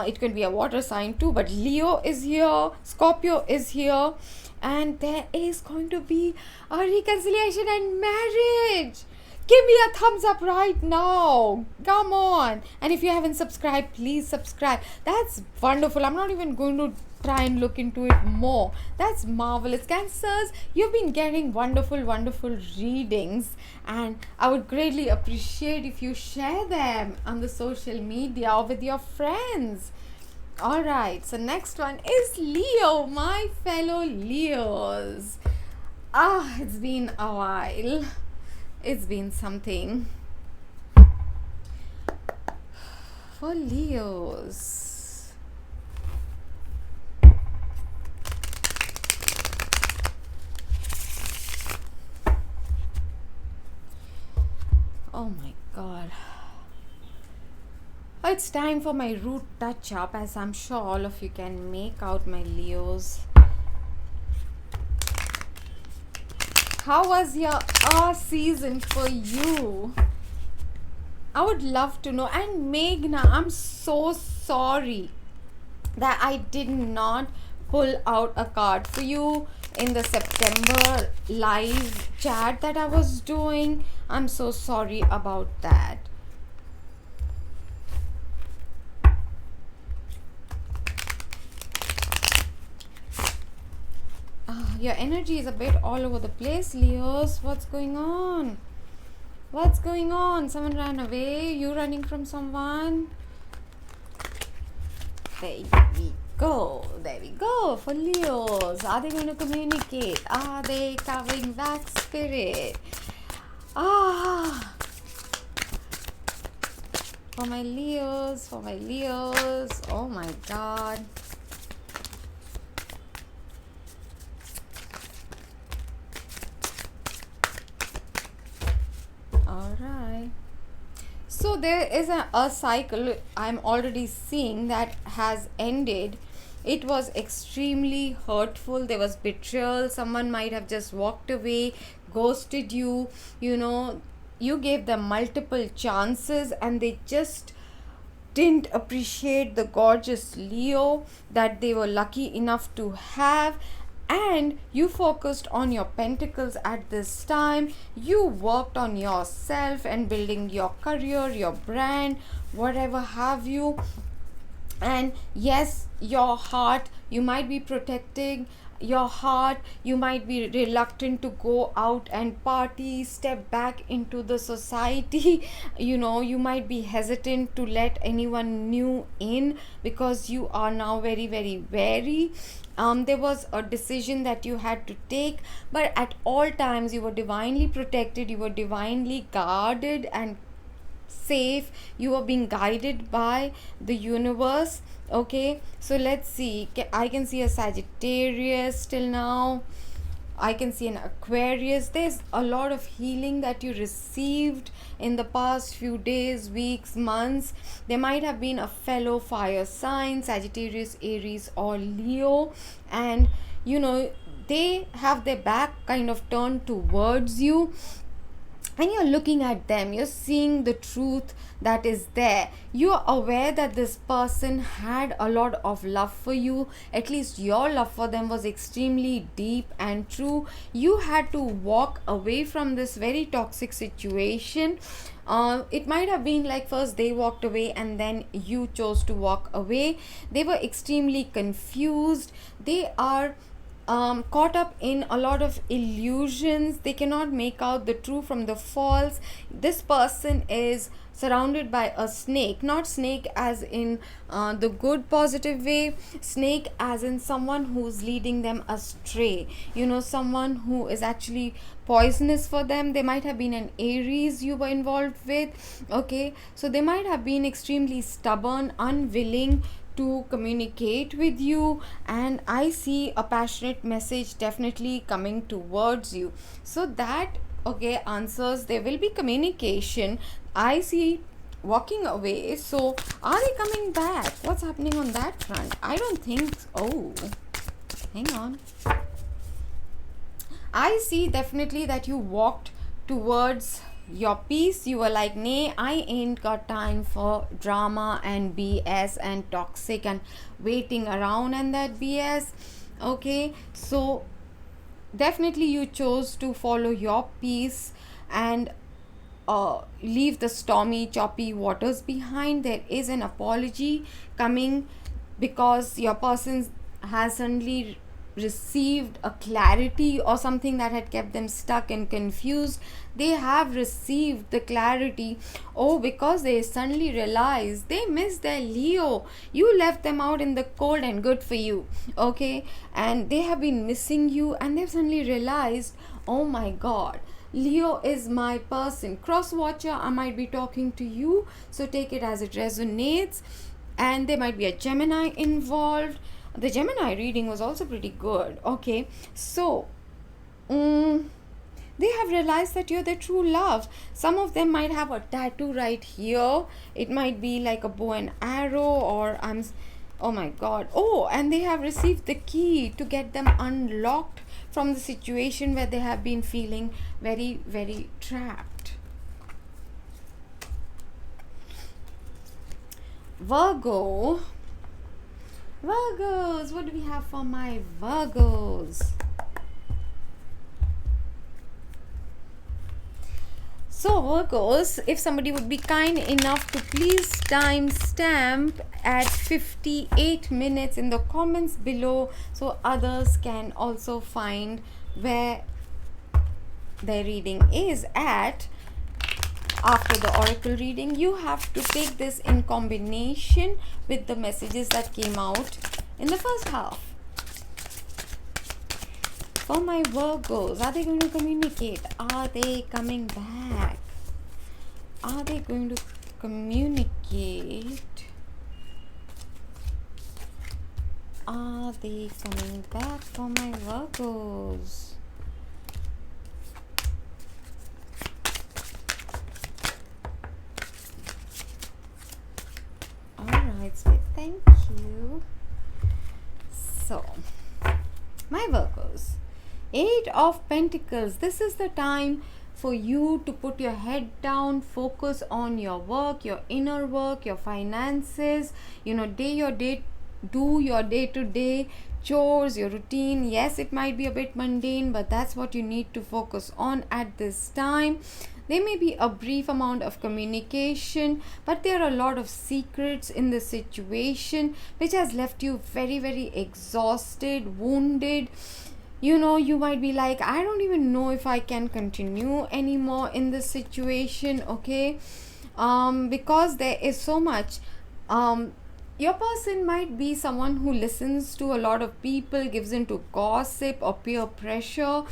it could be a water sign too, but Leo is here, Scorpio is here, and there is going to be a reconciliation and marriage. Give me a thumbs up right now. Come on. And if you haven't subscribed, please subscribe. That's wonderful. I'm not even going to try and look into it more. That's marvelous. Cancers, you've been getting wonderful readings, and I would greatly appreciate if you share them on the social media or with your friends. Alright, so next one is Leo, my fellow Leos. It's been a while. It's been something for Leos. Oh my god. It's time for my root touch up, as I'm sure all of you can make out, my Leos. How was your season for you? I would love to know. And Meghna, I'm so sorry that I did not pull out a card for you in the September live chat that I was doing. I'm so sorry about that. Your energy is a bit all over the place, Leos. What's going on? What's going on? Someone ran away? You running from someone? There we go. There we go. For Leos, are they going to communicate? Are they coming back, spirit? For my Leos. Oh my god. Alright. So there is a cycle I'm already seeing that has ended. It was extremely hurtful. There was betrayal. Someone might have just walked away, ghosted you. You gave them multiple chances and they just didn't appreciate the gorgeous Leo that they were lucky enough to have. And you focused on your pentacles at this time. You worked on yourself and building your career, your brand, whatever have you. And yes, your heart, you might be protecting your heart. You might be reluctant to go out and party, step back into the society. You might be hesitant to let anyone new in because you are now very, very wary. There was a decision that you had to take, but at all times you were divinely protected, you were divinely guarded and safe, you are being guided by the universe. Okay, so let's see. I can see a Sagittarius till now. I can see an Aquarius. There's a lot of healing that you received in the past few days, weeks, months. There might have been a fellow fire sign, Sagittarius, Aries, or Leo, and they have their back kind of turned towards you. When you're looking at them, you're seeing the truth that is there. You're aware that this person had a lot of love for you. At least your love for them was extremely deep and true. You had to walk away from this very toxic situation. It might have been like first they walked away and then you chose to walk away. They were extremely confused. They are caught up in a lot of illusions. They cannot make out the true from the false. This person is surrounded by a snake, not snake as in the good positive way, snake as in someone who's leading them astray, someone who is actually poisonous for them. They might have been an Aries you were involved with. Okay, so they might have been extremely stubborn, unwilling to communicate with you, and I see a passionate message definitely coming towards you. So that, okay, answers there will be communication. I see walking away. So are they coming back? What's happening on that front? I don't think. Oh, hang on. I see definitely that you walked towards your peace. You were like, nay, I ain't got time for drama and BS and toxic and waiting around and that BS. Okay, so definitely you chose to follow your peace and leave the stormy, choppy waters behind. There is an apology coming because your person has suddenly received a clarity or something that had kept them stuck and confused. They have received the clarity. Oh, because they suddenly realized they missed their Leo. You left them out in the cold, and good for you. Okay, and they have been missing you, and they've suddenly realized, oh my god, Leo is my person. Cross watcher, I might be talking to you, so take it as it resonates. And there might be a Gemini involved. The Gemini reading was also pretty good. Okay, so they have realized that you're their true love. Some of them might have a tattoo right here. It might be like a bow and arrow, or oh my god. Oh, and they have received the key to get them unlocked from the situation where they have been feeling very, very trapped. Virgos, what do we have for my Virgos? So Virgos, if somebody would be kind enough to please timestamp at 58 minutes in the comments below, so others can also find where their reading is at. After the oracle reading, you have to take this in combination with the messages that came out in the first half. For my Virgos, are they going to communicate? Are they coming back? Are they going to communicate? Are they coming back for my Virgos? Alright, sweet. Thank you. So, my Virgos, 8 of Pentacles. This is the time for you to put your head down, focus on your work, your inner work, your finances, do your day-to-day chores, your routine. Yes, it might be a bit mundane, but that's what you need to focus on at this time. There may be a brief amount of communication, but there are a lot of secrets in the situation which has left you very, very exhausted, wounded. You might be like, I don't even know if I can continue anymore in this situation, okay? Because there is so much. Your person might be someone who listens to a lot of people, gives into gossip or peer pressure.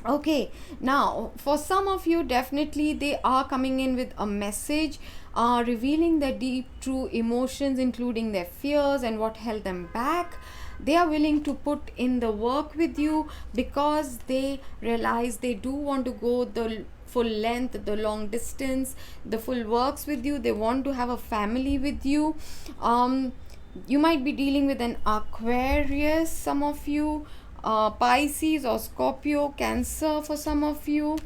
Okay, now for some of you, definitely they are coming in with a message, revealing their deep true emotions, including their fears and what held them back. They are willing to put in the work with you because they realize they do want to go the full length, the long distance, the full works with you. They want to have a family with you. You might be dealing with an Aquarius, some of you, Pisces or Scorpio, Cancer for some of you.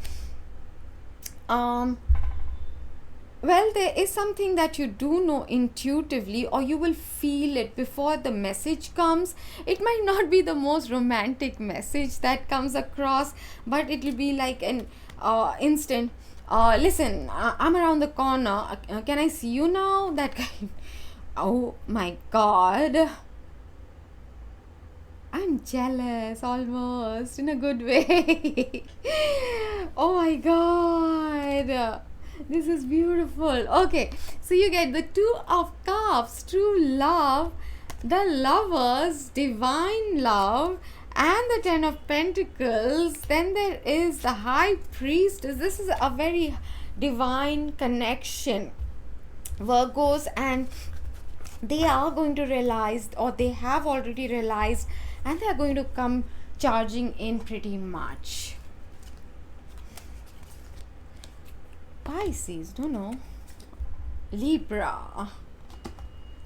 Well, there is something that you do know intuitively, or you will feel it before the message comes. It might not be the most romantic message that comes across, but it will be like an instant, listen, I'm around the corner, can I see you now? That kind. Oh my god, I'm jealous almost in a good way. Oh my god, this is beautiful. Okay, so you get the Two of Cups, true love, the Lovers, divine love, and the Ten of Pentacles. Then there is the High Priestess. This is a very divine connection, Virgos, and they are going to realize, or they have already realized, and they are going to come charging in pretty much. Pisces, no. Libra.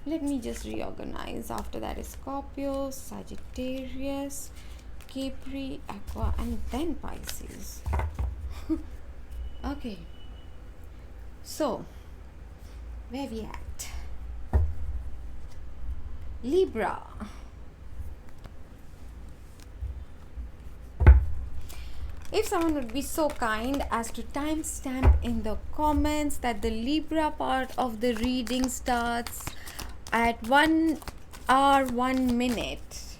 Let me just reorganize. After that is Scorpio, Sagittarius, Capri, Aqua, and then Pisces. Okay. So, where we at? Libra. If someone would be so kind as to timestamp in the comments that the Libra part of the reading starts at 1 hour 1 minute,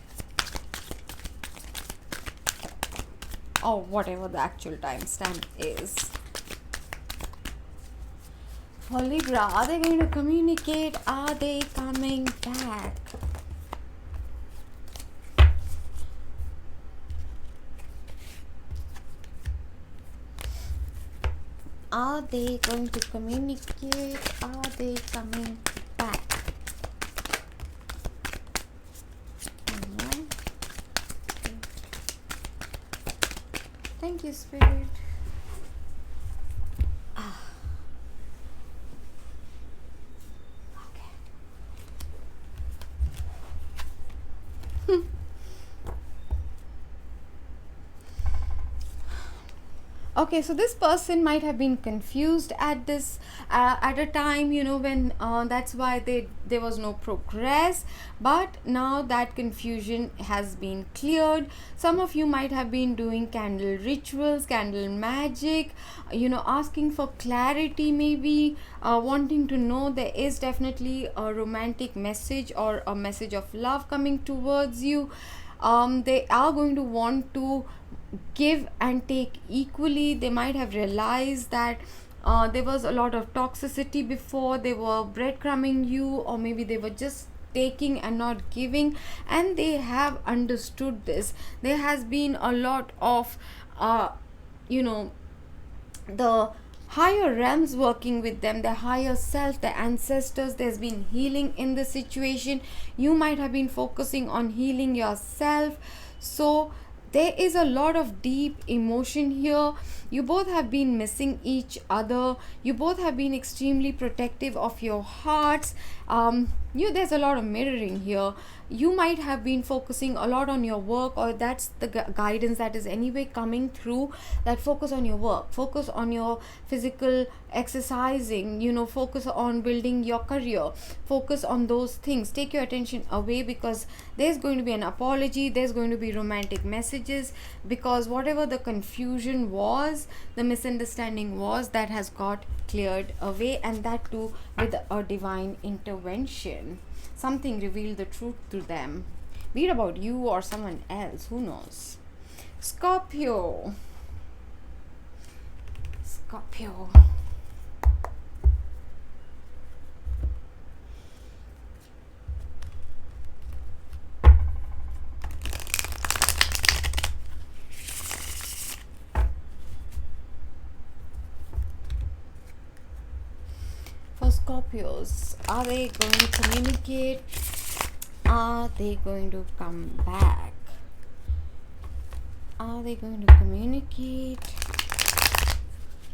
or whatever the actual timestamp is. For Libra, are they going to communicate? Are they coming back? Are they going to communicate? Are they coming back? Thank you, Spirit. Okay. Okay, so this person might have been confused at this at a time, when that's why there was no progress. But now that confusion has been cleared. Some of you might have been doing candle rituals, candle magic, asking for clarity, maybe wanting to know. There is definitely a romantic message or a message of love coming towards you. They are going to want to give and take equally. They might have realized that there was a lot of toxicity before. They were breadcrumbing you, or maybe they were just taking and not giving, and they have understood this. There has been a lot of the higher realms working with them, their higher self, their ancestors. There's been healing in the situation. You might have been focusing on healing yourself. So there is a lot of deep emotion here. You both have been missing each other. You both have been extremely protective of your hearts, There's a lot of mirroring here. You might have been focusing a lot on your work, or that's the guidance that is anyway coming through, that focus on your work, focus on your physical exercising, focus on building your career, focus on those things. Take your attention away, because there's going to be an apology, there's going to be romantic messages, because whatever the confusion was, the misunderstanding was, that has got cleared away, and that too with a divine intervention. Something revealed the truth to them, be it about you or someone else, who knows. Scorpio. For Scorpios, are they going to communicate? Are they going to come back? Are they going to communicate?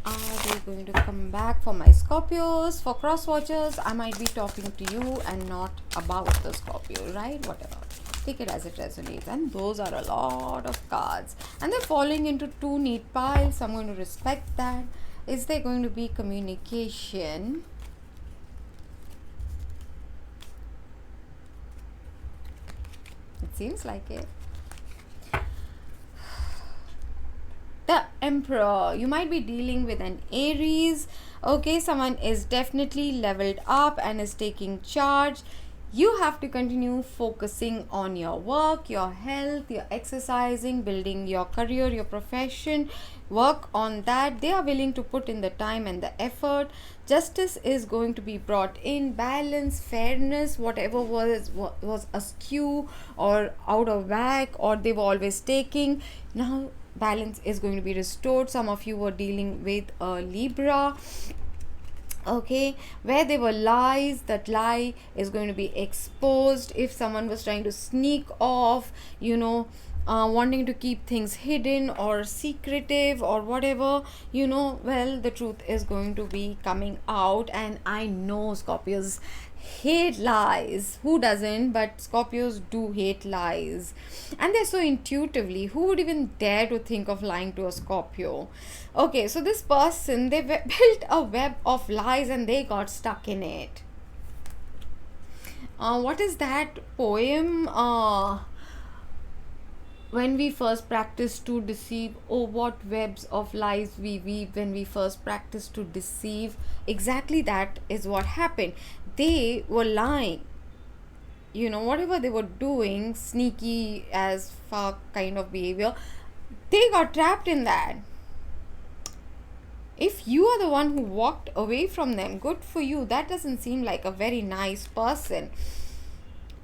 Are they going to come back? For my Scorpios, for cross watchers, I might be talking to you and not about the Scorpio, right? Whatever. Take it as it resonates. And those are a lot of cards. And they're falling into two neat piles. So I'm going to respect that. Is there going to be communication? It seems like it. The Emperor. You might be dealing with an Aries. Okay, someone is definitely leveled up and is taking charge. You have to continue focusing on your work, your health, your exercising, building your career, your profession. Work on that. They are willing to put in the time and the effort. Justice is going to be brought in. Balance, fairness, whatever was askew or out of whack, or they were always taking, now balance is going to be restored. Some of you were dealing with a Libra, okay, where there were lies. That lie is going to be exposed. If someone was trying to sneak off, wanting to keep things hidden or secretive or whatever, well, the truth is going to be coming out. And I know Scorpios hate lies. Who doesn't? But Scorpios do hate lies, and they're so intuitively. Who would even dare to think of lying to a Scorpio? Okay, so this person, they built a web of lies and they got stuck in it. What is that poem? When we first practice to deceive, oh, what webs of lies we weave when we first practice to deceive. Exactly that is what happened. They were lying. Whatever they were doing, sneaky as fuck kind of behavior, they got trapped in that. If you are the one who walked away from them, good for you. That doesn't seem like a very nice person.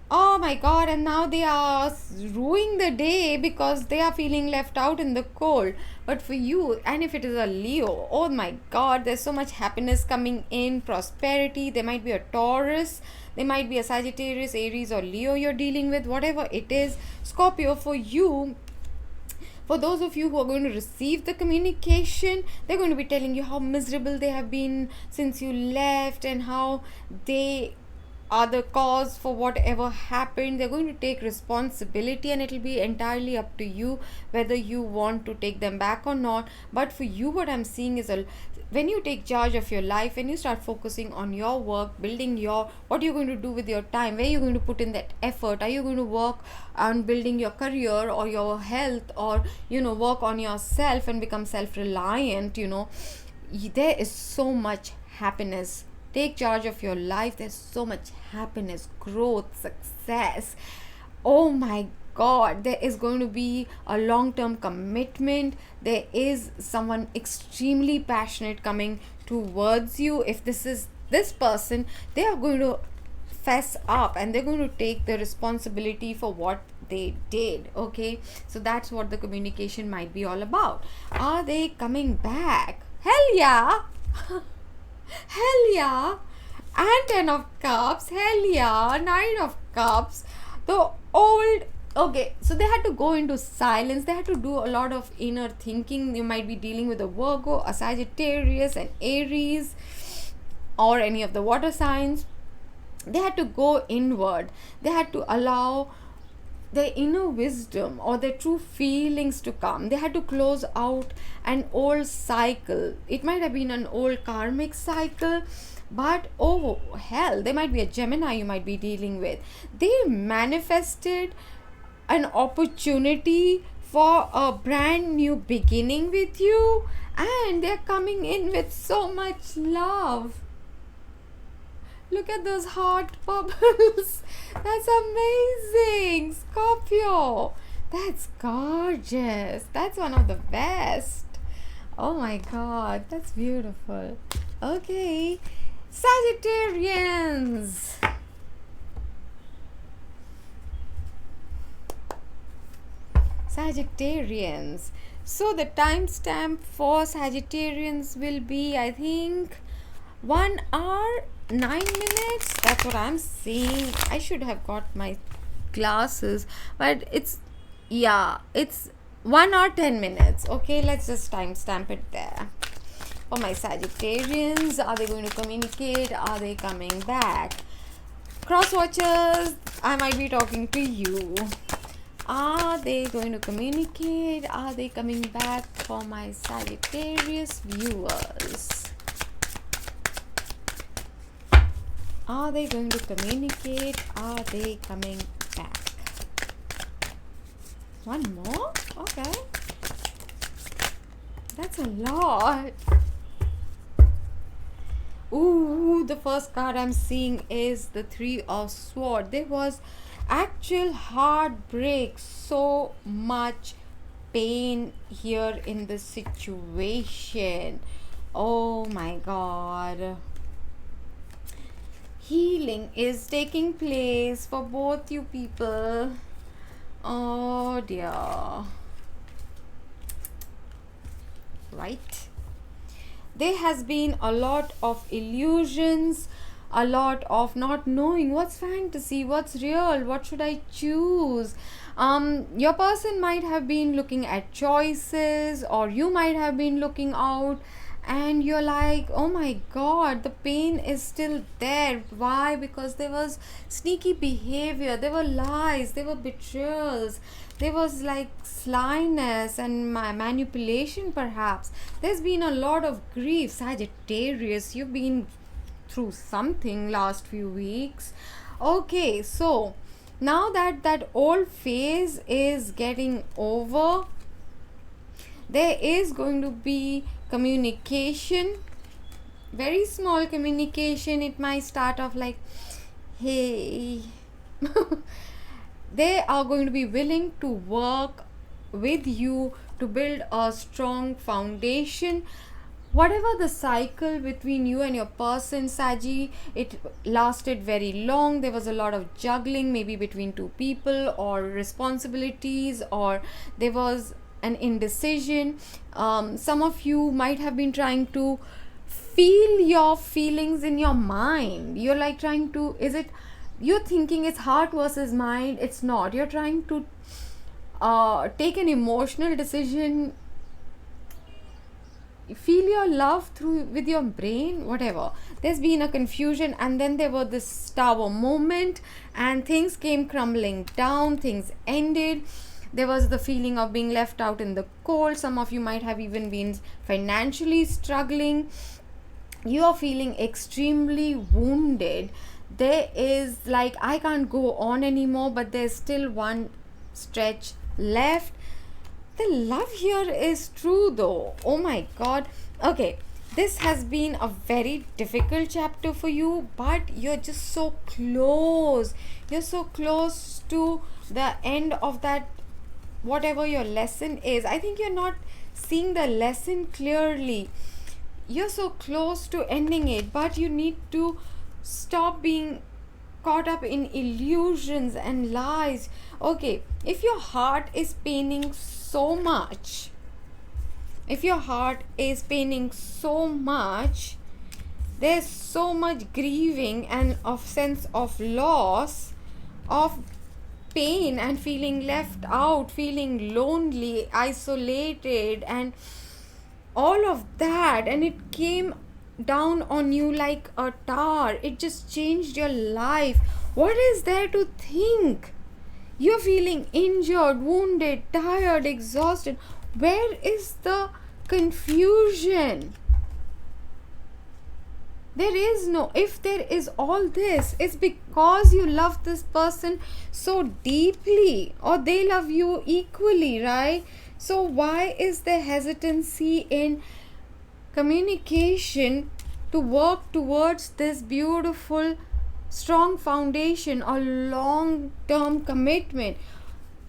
Oh my god, and now they are ruining the day because they are feeling left out in the cold. But for you, and if it is a Leo, oh my god, there's so much happiness coming in, prosperity. There might be a Taurus, there might be a Sagittarius, Aries, or Leo you're dealing with, whatever it is. Scorpio, for you, for those of you who are going to receive the communication, they're going to be telling you how miserable they have been since you left and how they are the cause for whatever happened. They're going to take responsibility, and it'll be entirely up to you whether you want to take them back or not. But for you, what I'm seeing is when you take charge of your life, when you start focusing on your work, building what you're going to do with your time, where you're going to put in that effort. Are you going to work on building your career or your health, or work on yourself and become self-reliant? There is so much happiness. Take charge of your life. There's so much happiness, growth, success. Oh my god, there is going to be a long-term commitment. There is someone extremely passionate coming towards you. If this is this person, they are going to fess up and they're going to take the responsibility for what they did. Okay, so that's what the communication might be all about. Are they coming back? Hell yeah. Hell yeah. And 10 of cups. Hell yeah. 9 of cups. The old. Okay, so they had to go into silence. They had to do a lot of inner thinking. You might be dealing with a Virgo, a Sagittarius, an Aries, or any of the water signs. They had to go inward. They had to allow their inner wisdom or their true feelings to come. They had to close out an old cycle. It might have been an old karmic cycle, but oh hell, there might be a Gemini you might be dealing with. They manifested an opportunity for a brand new beginning with you, and they're coming in with so much love. Look at those heart bubbles. That's amazing. Scorpio. That's gorgeous. That's one of the best. Oh my god. That's beautiful. Okay. Sagittarians. Sagittarians. So the timestamp for Sagittarians will be, I think, 1 hour 9 minutes. That's what I'm seeing. I should have got my glasses, but it's 1 hour 10 minutes. Okay, let's just timestamp it there. For my Sagittarians, are they going to communicate? Are they coming back? Cross watchers, I might be talking to you. Are they going to communicate? Are they coming back for my Sagittarius viewers? Are they going to communicate? Are they coming back? One more? Okay. That's a lot. Ooh, the first card I'm seeing is the Three of Swords. There was actual heartbreak, so much pain here in this situation. Oh my god. Healing is taking place for both you people. Oh dear. Right? There has been a lot of illusions, a lot of not knowing what's fantasy, what's real, what should I choose. Your person might have been looking at choices, or you might have been looking out, and you're like, oh my god, the pain is still there. Why? Because there was sneaky behavior, there were lies, there were betrayals, there was like slyness and manipulation perhaps. There's been a lot of grief. Sagittarius, you've been through something last few weeks. Okay, so now that that old phase is getting over, there is going to be communication, very small communication. It might start off like, hey. They are going to be willing to work with you to build a strong foundation. Whatever the cycle between you and your person, Saggy, it lasted very long. There was a lot of juggling, maybe between two people, or responsibilities, or there was an indecision. Some of you might have been trying to feel your feelings in your mind. You're like trying to, you're thinking it's heart versus mind. It's not. You're trying to take an emotional decision, feel your love through with your brain, whatever. There's been a confusion, and then there was this tower moment, and things came crumbling down, things ended. There was the feeling of being left out in the cold. Some of you might have even been financially struggling. You are feeling extremely wounded. There is like, I can't go on anymore, but there's still one stretch left. The love here is true though. Oh my god. Okay, this has been a very difficult chapter for you, but you're just so close. You're so close to the end of that, whatever your lesson is. I think you're not seeing the lesson clearly. You're so close to ending it, but you need to stop being caught up in illusions and lies. Okay, if your heart is paining so much, there's so much grieving and of sense of loss, of pain, and feeling left out, feeling lonely, isolated, and all of that. And it came down on you like a tower. It just changed your life. What is there to think? You're feeling injured, wounded, tired, exhausted. Where is the confusion? There is no. If there is all this, it's because you love this person so deeply, or they love you equally, right? So why is there hesitancy in communication to work towards this beautiful, strong foundation or long-term commitment?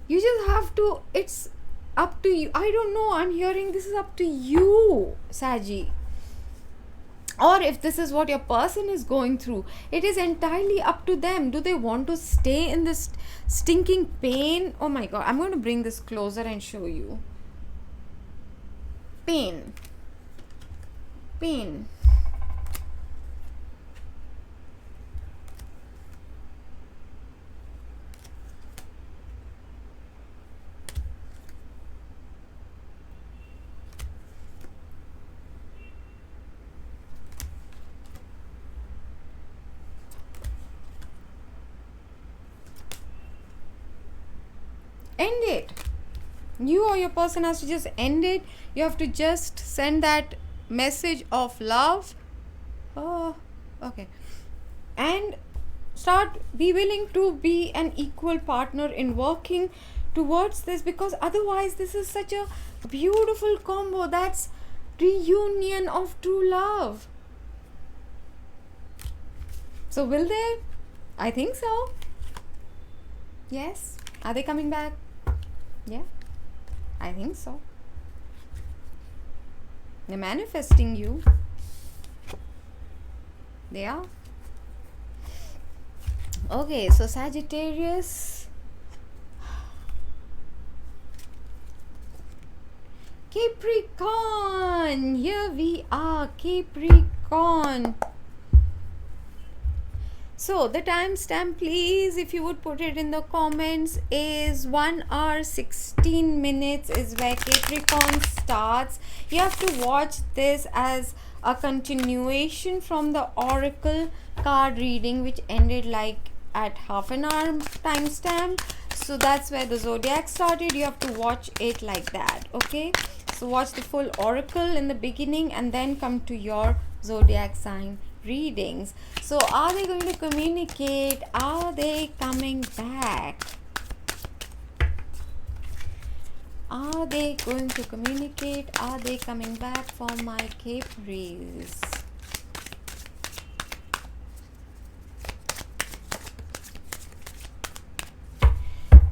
You just have to. It's up to you. I don't know. I'm hearing this is up to you, Saji. Or if this is what your person is going through, it is entirely up to them. Do they want to stay in this stinking pain? Oh my god, I'm going to bring this closer and show you. Pain. End it. You or your person has to just end it. You have to just send that message of love. Oh, okay. And be willing to be an equal partner in working towards this, because otherwise this is such a beautiful combo. That's reunion of true love. So will they? I think so. Yes. Are they coming back? Yeah, I think so. They're manifesting you. They are. Okay, so Sagittarius. Capricorn. Here we are, Capricorn. So the timestamp, please, if you would put it in the comments, is 1 hour 16 minutes is where Capricorn starts. You have to watch this as a continuation from the Oracle card reading, which ended like at half an hour timestamp. So that's where the Zodiac started. You have to watch it like that, okay? So watch the full Oracle in the beginning and then come to your Zodiac sign readings. So are they going to communicate? Are they coming back? Are they going to communicate? Are they coming back for my Capris?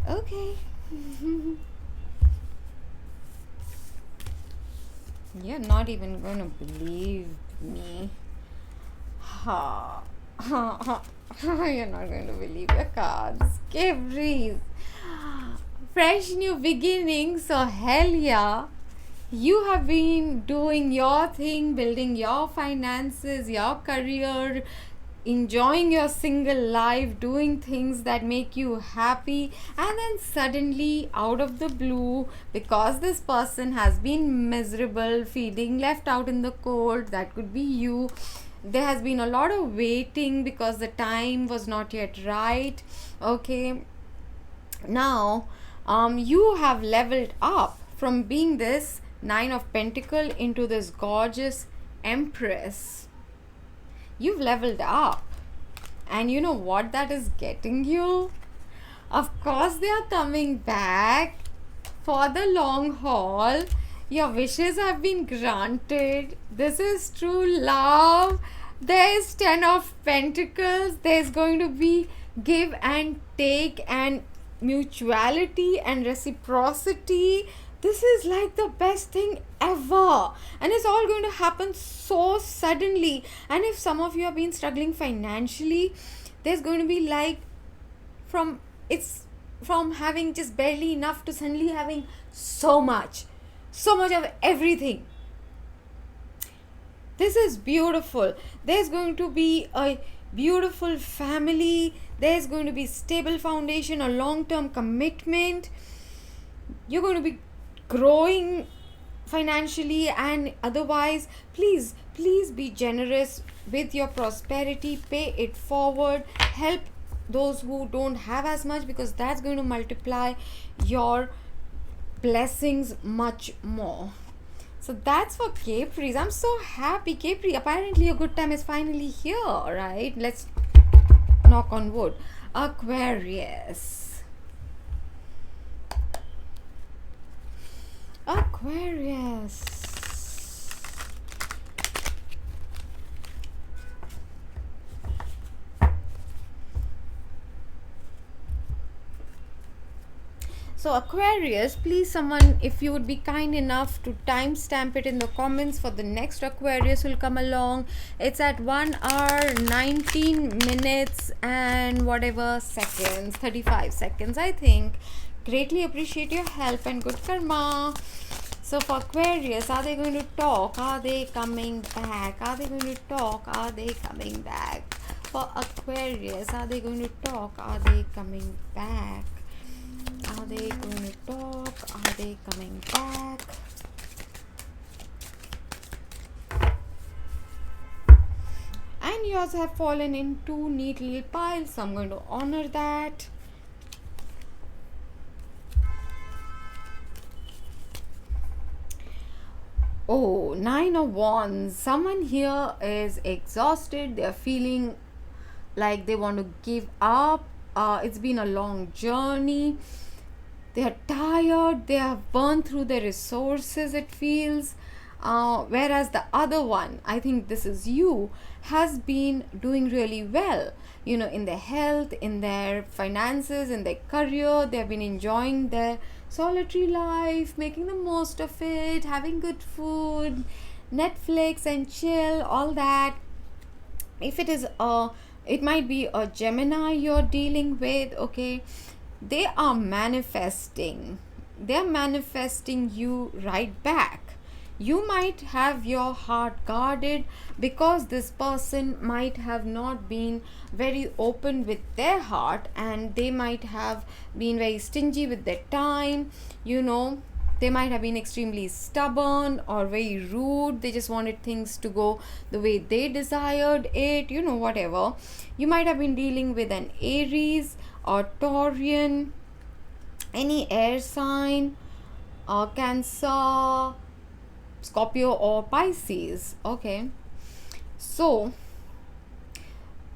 Okay. You're not even going to believe me. You're not going to believe your cards. Capris. Fresh new beginnings. So hell yeah. You have been doing your thing, building your finances, your career, enjoying your single life, doing things that make you happy, and then suddenly out of the blue, because this person has been miserable, feeling left out in the cold, that could be you. There has been a lot of waiting because the time was not yet right. Okay, now you have leveled up from being this 9 of Pentacles into this gorgeous Empress. You've leveled up, and you know what that is getting you? Of course they are coming back for the long haul. Your wishes have been granted. This is true love. There is 10 of Pentacles. There's going to be give and take and mutuality and reciprocity. This is like the best thing ever, and it's all going to happen so suddenly. And if some of you have been struggling financially, there's going to be like from having just barely enough to suddenly having so much of everything. This is beautiful. There's going to be a beautiful family. There's going to be stable foundation, a long-term commitment. You're going to be growing financially and otherwise. Please be generous with your prosperity, pay it forward, help those who don't have as much, because that's going to multiply your blessings much more. So that's for Capris. I'm so happy, Capri. Apparently, a good time is finally here, right? Let's knock on wood. Aquarius. Aquarius. So Aquarius, please someone, if you would be kind enough to timestamp it in the comments for the next Aquarius will come along. It's at 1 hour 19 minutes and whatever seconds, 35 seconds I think. Greatly appreciate your help and good karma. So for Aquarius, are they going to talk? Are they coming back? Are they going to talk? Are they coming back? For Aquarius, are they going to talk? Are they coming back? Are they going to talk? Are they coming back? And yours have fallen in two neat little piles, so I'm going to honor that. Oh, 9 of Wands. Someone here is exhausted. They're feeling like they want to give up. It's been a long journey. They are tired. They have burned through their resources, it feels. Whereas the other one, I think this is you, has been doing really well. You know, in their health, in their finances, in their career. They have been enjoying their solitary life, making the most of it, having good food, Netflix and chill, all that. If it is it might be a Gemini you're dealing with, okay? They are manifesting you right back. You might have your heart guarded because this person might have not been very open with their heart, and they might have been very stingy with their time. You know, they might have been extremely stubborn or very rude. They just wanted things to go the way they desired it, you know, whatever. You might have been dealing with an Aries or Taurian, any air sign, or Cancer, Scorpio or Pisces. Okay, so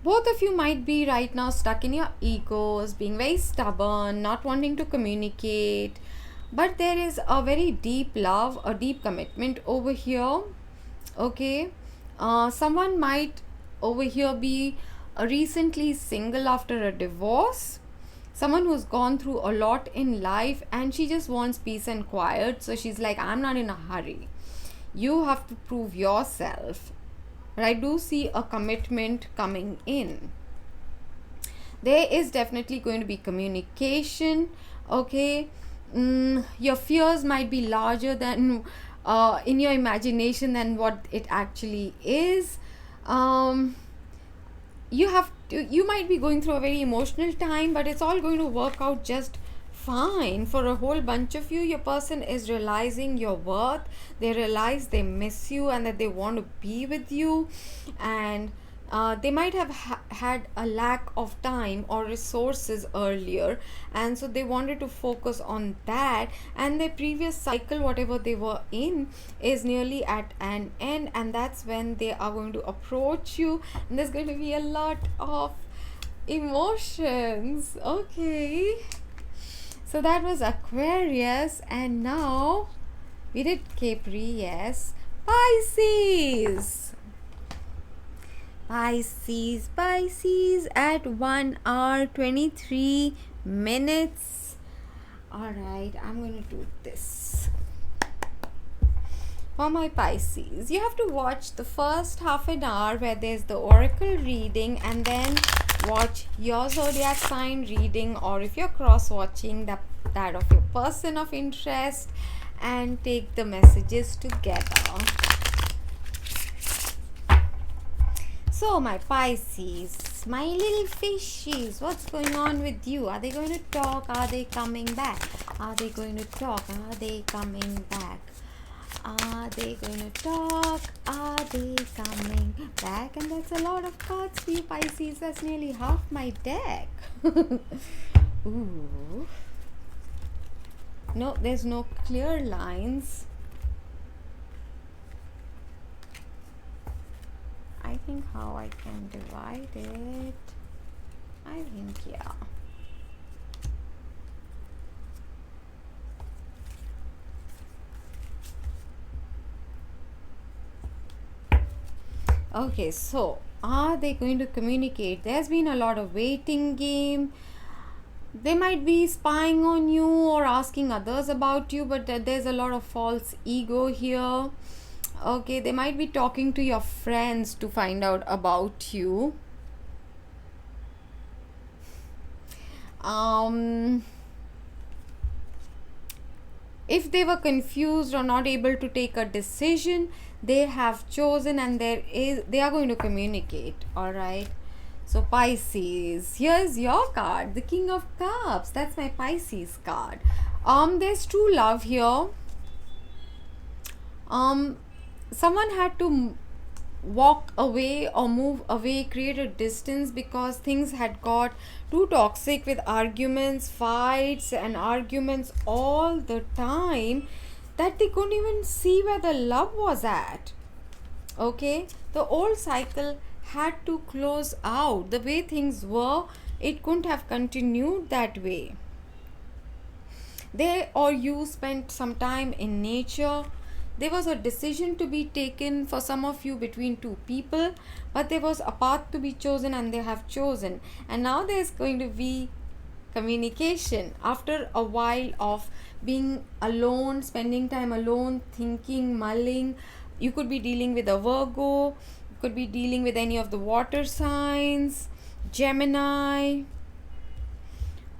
both of you might be right now stuck in your egos, being very stubborn, not wanting to communicate, but there is a very deep love, a deep commitment over here. Okay, someone might over here be recently single after a divorce, someone who's gone through a lot in life and she just wants peace and quiet. So she's like, I'm not in a hurry. You have to prove yourself. But I do see a commitment coming in. There is definitely going to be communication. Okay, your fears might be larger than in your imagination than what it actually is. You might be going through a very emotional time, but it's all going to work out just fine. For a whole bunch of you, your person is realizing your worth. They realize they miss you and that they want to be with you, and they might have had a lack of time or resources earlier, and so they wanted to focus on that, and their previous cycle, whatever they were in, is nearly at an end, and that's when they are going to approach you, and there's going to be a lot of emotions. Okay, so that was Aquarius, and now we did Capri. Yes, Pisces at 1 hour 23 minutes. All right, I'm going to do this. For my Pisces, you have to watch the first half an hour where there's the oracle reading, and then watch your zodiac sign reading, or if you're cross watching that of your person of interest, and take the messages together. So my Pisces, my little fishies, what's going on with you? Are they going to talk? Are they coming back? Are they going to talk? Are they coming back? Are they going to talk? Are they coming back? And that's a lot of cards for you, Pisces. That's nearly half my deck. Ooh. No, there's no clear lines. I think how I can divide it. I think, yeah. Okay, so are they going to communicate? There's been a lot of waiting game. They might be spying on you or asking others about you, but there's a lot of false ego here. Okay, they might be talking to your friends to find out about you. If they were confused or not able to take a decision, they have chosen and they are going to communicate. All right, so Pisces, here's your card, the King of Cups. That's my Pisces card. There's true love here. Someone had to walk away or move away, create a distance, because things had got too toxic with arguments, fights and arguments all the time, that they couldn't even see where the love was at. Okay, the old cycle had to close out. The way things were, it couldn't have continued that way. They or you spent some time in nature. There was a decision to be taken for some of you between two people, but there was a path to be chosen and they have chosen. And now there's going to be communication after a while of being alone, spending time alone, thinking, mulling. You could be dealing with a Virgo, you could be dealing with any of the water signs, Gemini,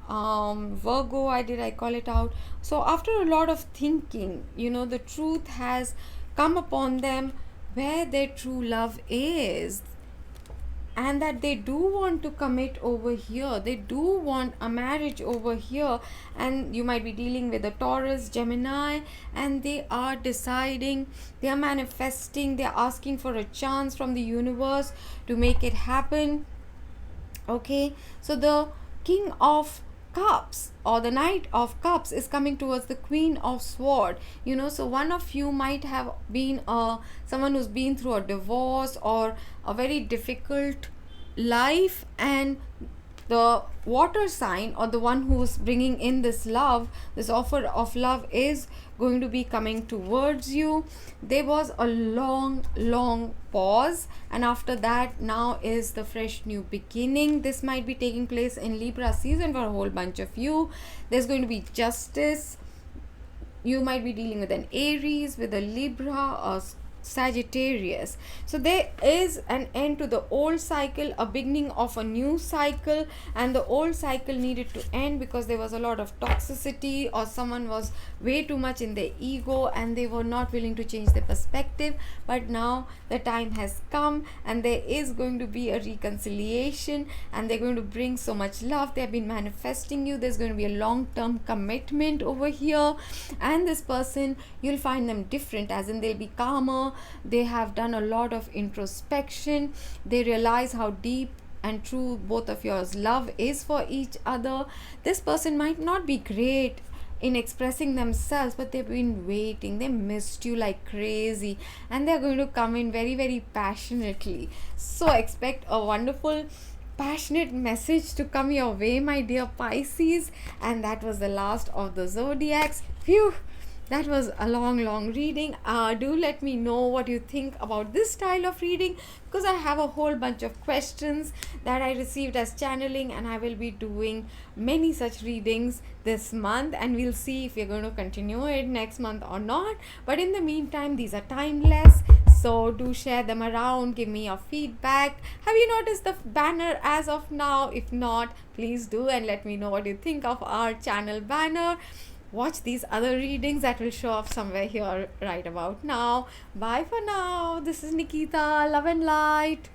Virgo, I call it out. So after a lot of thinking, the truth has come upon them where their true love is, and that they do want to commit over here. They do want a marriage over here. And you might be dealing with a Taurus, Gemini, and they are deciding, they are manifesting, they are asking for a chance from the universe to make it happen. Okay, so the King of Cups or the Knight of Cups is coming towards the Queen of Sword. So one of you might have been someone who's been through a divorce or a very difficult life, and the water sign, or the one who's bringing in this love, this offer of love, is going to be coming towards you. There was a long pause, and after that now is the fresh new beginning. This might be taking place in Libra season for a whole bunch of you. There's going to be justice. You might be dealing with an Aries, with a Libra or Sagittarius. So there is an end to the old cycle, a beginning of a new cycle, and the old cycle needed to end because there was a lot of toxicity, or someone was way too much in their ego and they were not willing to change their perspective. But now the time has come and there is going to be a reconciliation, and they're going to bring so much love. They have been manifesting you. There's going to be a long-term commitment over here, and this person, you'll find them different, as in they'll be calmer. They have done a lot of introspection. They realize how deep and true both of yours love is for each other. This person might not be great in expressing themselves, but they've been waiting. They missed you like crazy, and they're going to come in very, very passionately. So expect a wonderful passionate message to come your way, my dear Pisces. And that was the last of the zodiacs. Phew, that was a long reading. Do let me know what you think about this style of reading, because I have a whole bunch of questions that I received as channeling, and I will be doing many such readings this month, and we'll see if we're going to continue it next month or not. But in the meantime, these are timeless, so do share them around. Give me your feedback. Have you noticed the banner as of now? If not, please do, and let me know what you think of our channel banner. Watch these other readings that will show up somewhere here right about now. Bye for now. This is Nikita. Love and light.